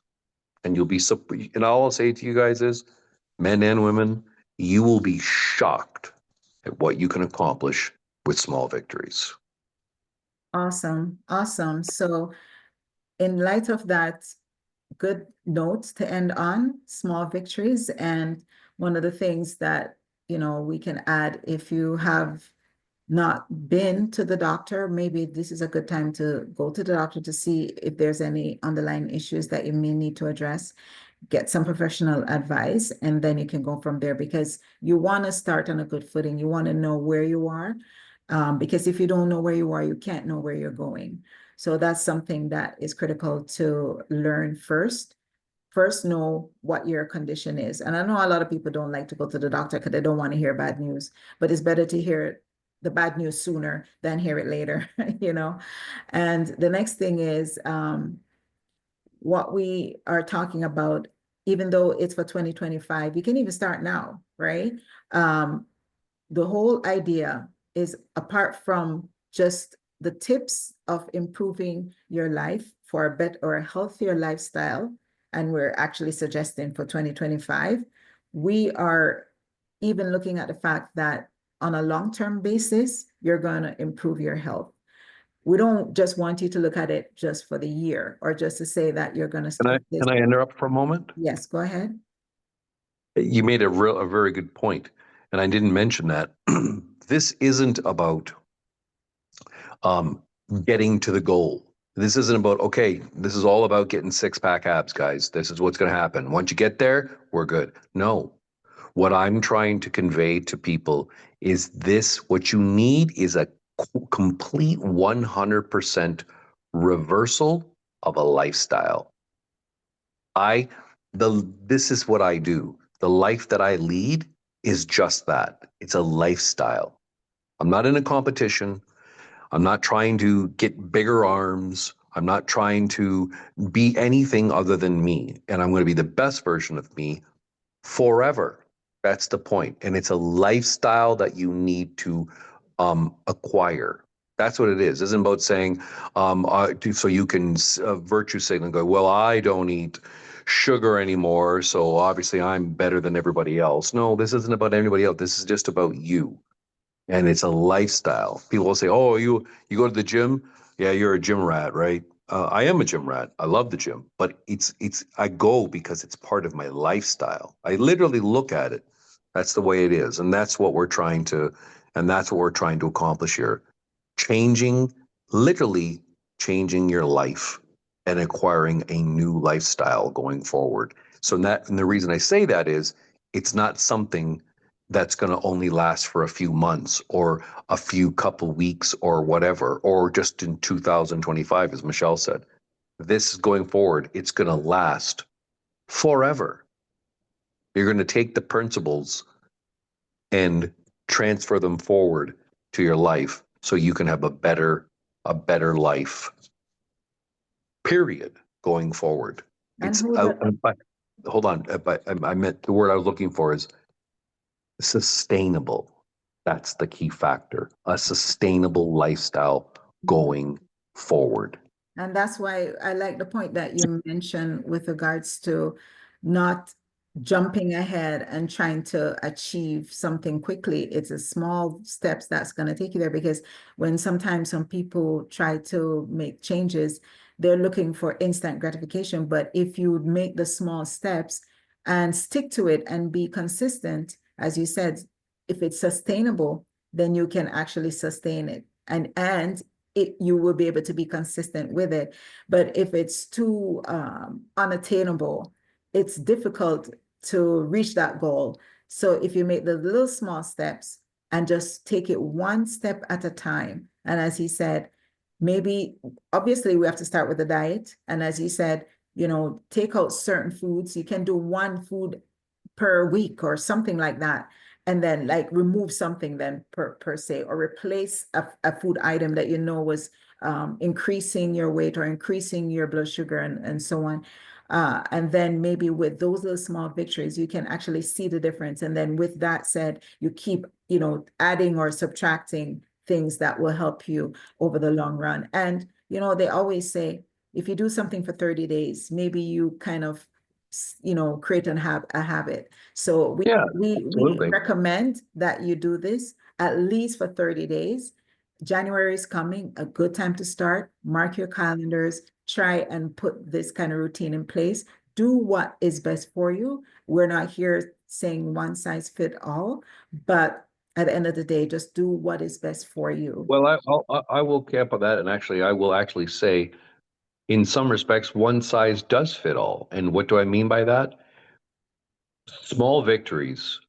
And and all I'll say to you guys is, men and women, you will be shocked at what you can accomplish with small victories. Awesome. Awesome. So in light of that, good notes to end on, small victories. And one of the things that, we can add, if you have not been to the doctor, maybe this is a good time to go to the doctor to see if there's any underlying issues that you may need to address, get some professional advice, and then you can go from there because you want to start on a good footing. You want to know where you are, because if you don't know where you are, you can't know where you're going. So that's something that is critical to learn first. First, know what your condition is. And I know a lot of people don't like to go to the doctor because they don't want to hear bad news, but it's better to hear the bad news sooner than hear it later, you know? And the next thing is, what we are talking about, even though it's for 2025, you can even start now, right? Um, the whole idea is, apart from just the tips of improving your life for a better or a healthier lifestyle, and we're actually suggesting for 2025, we are even looking at the fact that on a long-term basis, you're going to improve your health. We don't just want you to look at it just for the year or just to say that you're going to Can I start this. can I interrupt for a moment? Yes, go ahead. You made a very good point, and I didn't mention that. This isn't about um, getting to the goal. This isn't about, okay, this is all about getting six pack abs, guys. This is what's going to happen. Once you get there, we're good. No. What I'm trying to convey to people is this: what you need is a complete 100% reversal of a lifestyle. I, this is what I do. The life that I lead is just that. It's a lifestyle. I'm not in a competition. I'm not trying to get bigger arms. I'm not trying to be anything other than me. And I'm going to be the best version of me forever. That's the point. And it's a lifestyle that you need to acquire. That's what it is. It isn't about saying, so you can virtue signal and go, well, I don't eat sugar anymore. So obviously I'm better than everybody else. No, this isn't about anybody else. This is just about you, and it's a lifestyle. People will say, "Oh, you go to the gym? Yeah, you're a gym rat, right?" I am a gym rat. I love the gym, but it's I go because it's part of my lifestyle. I literally look at it. That's the way it is, and that's what we're trying to accomplish here. Changing, literally changing your life and acquiring a new lifestyle going forward. And the reason I say that is it's not something that's going to only last for a few months or a few couple weeks or whatever, or just in 2025, as Michelle said. This is going forward, it's going to last forever. You're going to take the principles and transfer them forward to your life so you can have a better life, period, going forward. And It's who does, hold on, I meant the word I was looking for is sustainable. That's the key factor. A sustainable lifestyle going forward. and that's why I like the point that you mentioned with regards to not jumping ahead and trying to achieve something quickly. It's a small steps that's going to take you there, because when sometimes some people try to make changes, they're looking for instant gratification. But if you make the small steps and stick to it and be consistent, as you said, if it's sustainable, then you can actually sustain it. And you will be able to be consistent with it. But if it's too unattainable, it's difficult to reach that goal. So if you make the little small steps and just take it one step at a time, and as he said, maybe obviously we have to start with the diet. And as he said, take out certain foods. You can do one food per week or something like that, and then like remove something then per se, or replace a food item that was increasing your weight or increasing your blood sugar, and so on. And then maybe with those little small victories, you can actually see the difference. And then with that said, you keep, adding or subtracting things that will help you over the long run. And, they always say, if you do something for 30 days, maybe you kind of, create and have a habit. So we Yeah, we we absolutely. recommend that you do this at least for 30 days. January is coming, a good time to start. Mark your calendars, try and put this kind of routine in place. Do what is best for you. We're not here saying one size fit all, but at the end of the day, just do what is best for you. Well, I will camp on that, and actually, I will actually say, in some respects, one size does fit all. And what do I mean by that? Small victories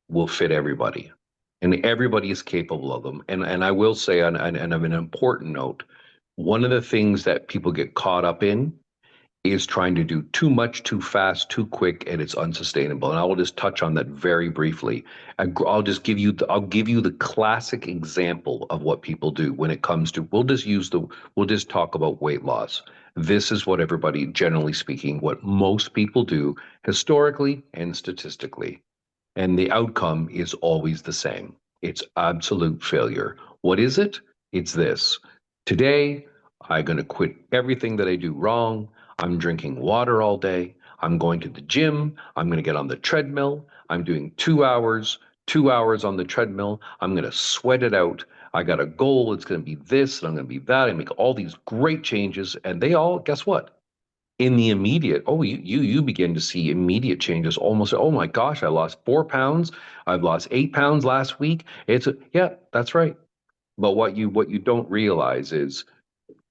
will fit everybody, and everybody is capable of them. And I will say, and of an important note, one of the things that people get caught up in is trying to do too much, too fast, too quick, and it's unsustainable. And I will just touch on that very briefly. I'll just give you I'll give you the classic example of what people do when it comes to. We'll just talk about weight loss. This is what everybody, generally speaking, what most people do historically and statistically. And the outcome is always the same. It's absolute failure. What is it? It's this. Today, I'm going to quit everything that I do wrong. I'm drinking water all day. I'm going to the gym. I'm going to get on the treadmill. I'm doing 2 hours on the treadmill. I'm going to sweat it out. I got a goal. It's going to be this and I'm going to be that. I make all these great changes. And they all, guess what? In the immediate, you begin to see immediate changes. Almost, oh my gosh, I lost 4 pounds. I've lost 8 pounds last week. Yeah, that's right. But what you don't realize is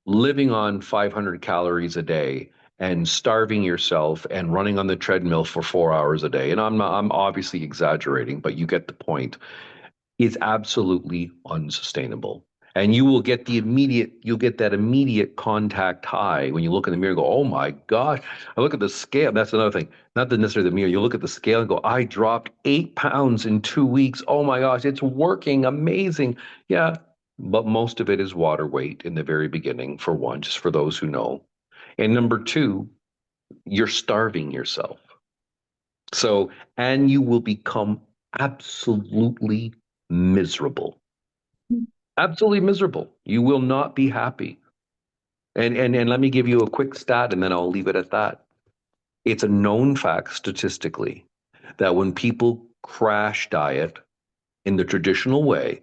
living on 500 calories a day and starving yourself and running on the treadmill for 4 hours a day. And I'm obviously exaggerating, but you get the point, is absolutely unsustainable. And you'll get that immediate contact high when you look in the mirror and go, oh my gosh, I look at the scale. That's another thing, not necessarily the mirror. You look at the scale and go, I dropped 8 pounds in 2 weeks. Oh my gosh, it's working. Amazing. Yeah. But most of it is water weight in the very beginning, for one, just for those who know. And number two, you're starving yourself. So, and you will become absolutely miserable. Absolutely miserable. You will not be happy. And let me give you a quick stat and then I'll leave it at that. It's a known fact statistically that when people crash diet in the traditional way,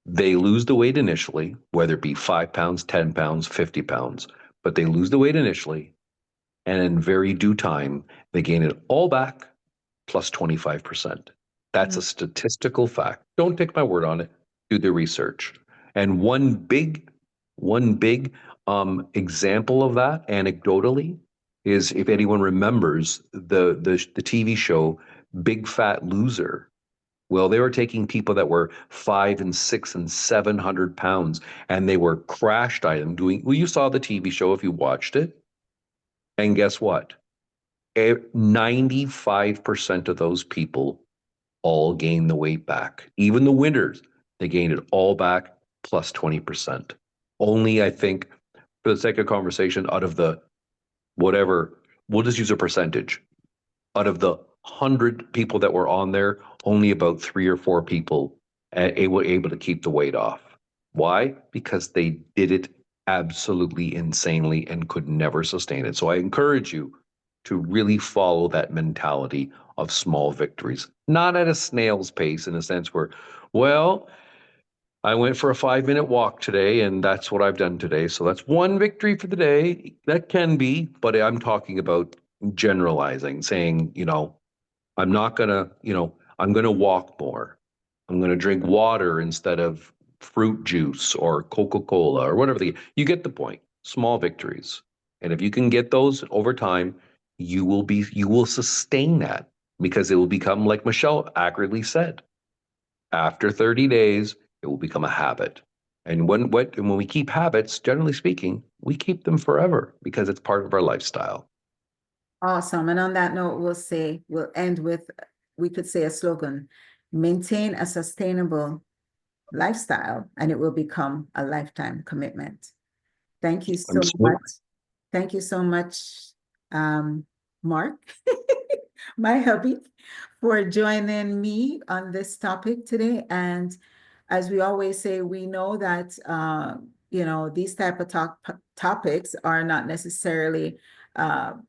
they lose the weight initially, whether it be 5 pounds, 10 pounds, 50 pounds, but they lose the weight initially. And in very due time, they gain it all back plus 25%. That's a statistical fact. Don't take my word on it. Do the research. And one big example of that, anecdotally, is if anyone remembers the TV show Big Fat Loser. Well, they were taking people that were 5 and 6 and 700 pounds, and they were crash dieting, doing. Well, you saw the TV show if you watched it, and guess what? 95% of those people all gain the weight back. Even the winners, they gain it all back plus 20%. Only, I think, for the sake of conversation, out of the whatever, we'll just use a percentage. Out of the 100 people that were on there, only about 3 or 4 people were able to keep the weight off. Why? Because they did it absolutely insanely and could never sustain it. So I encourage you to really follow that mentality of small victories, not at a snail's pace in a sense where, well, I went for a 5 minute walk today and that's what I've done today. So that's one victory for the day. That can be, but I'm talking about generalizing, saying, I'm not gonna, I'm gonna walk more. I'm gonna drink water instead of fruit juice or Coca-Cola or whatever you get the point. Small victories. And if you can get those over time, you will sustain that because it will become, like Michelle accurately said, after 30 days, it will become a habit. And when we keep habits, generally speaking, we keep them forever because it's part of our lifestyle. Awesome. And on that note, we'll end with, we could say a slogan, maintain a sustainable lifestyle, and it will become a lifetime commitment. Thank you so Absolutely. much. Thank you so much, Mark, my hubby, for joining me on this topic today. And as we always say, we know that these type of topics are not necessarily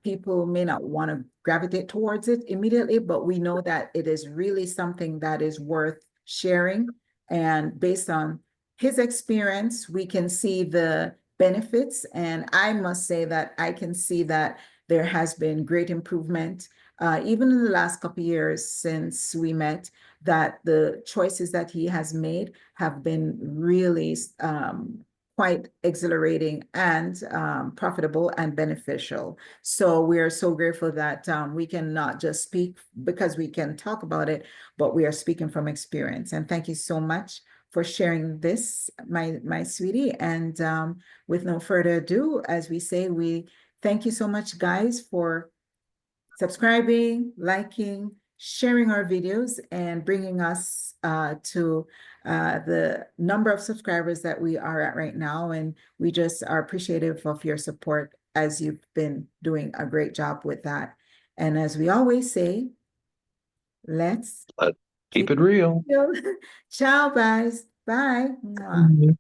people may not want to gravitate towards it immediately, but we know that it is really something that is worth sharing. And based on his experience, we can see the benefits. And I must say that I can see that there has been great improvement, even in the last couple of years since we met, that the choices that he has made have been really quite exhilarating and profitable and beneficial. So we are so grateful that we can not just speak because we can talk about it, but we are speaking from experience. And thank you so much for sharing this, my sweetie. And with no further ado, as we say, we thank you so much, guys, for subscribing, liking, sharing our videos, and bringing us to the number of subscribers that we are at right now. And we just are appreciative of your support, as you've been doing a great job with that. And as we always say, let's Let's keep keep it it real. real. Ciao, guys. Bye. Mwah.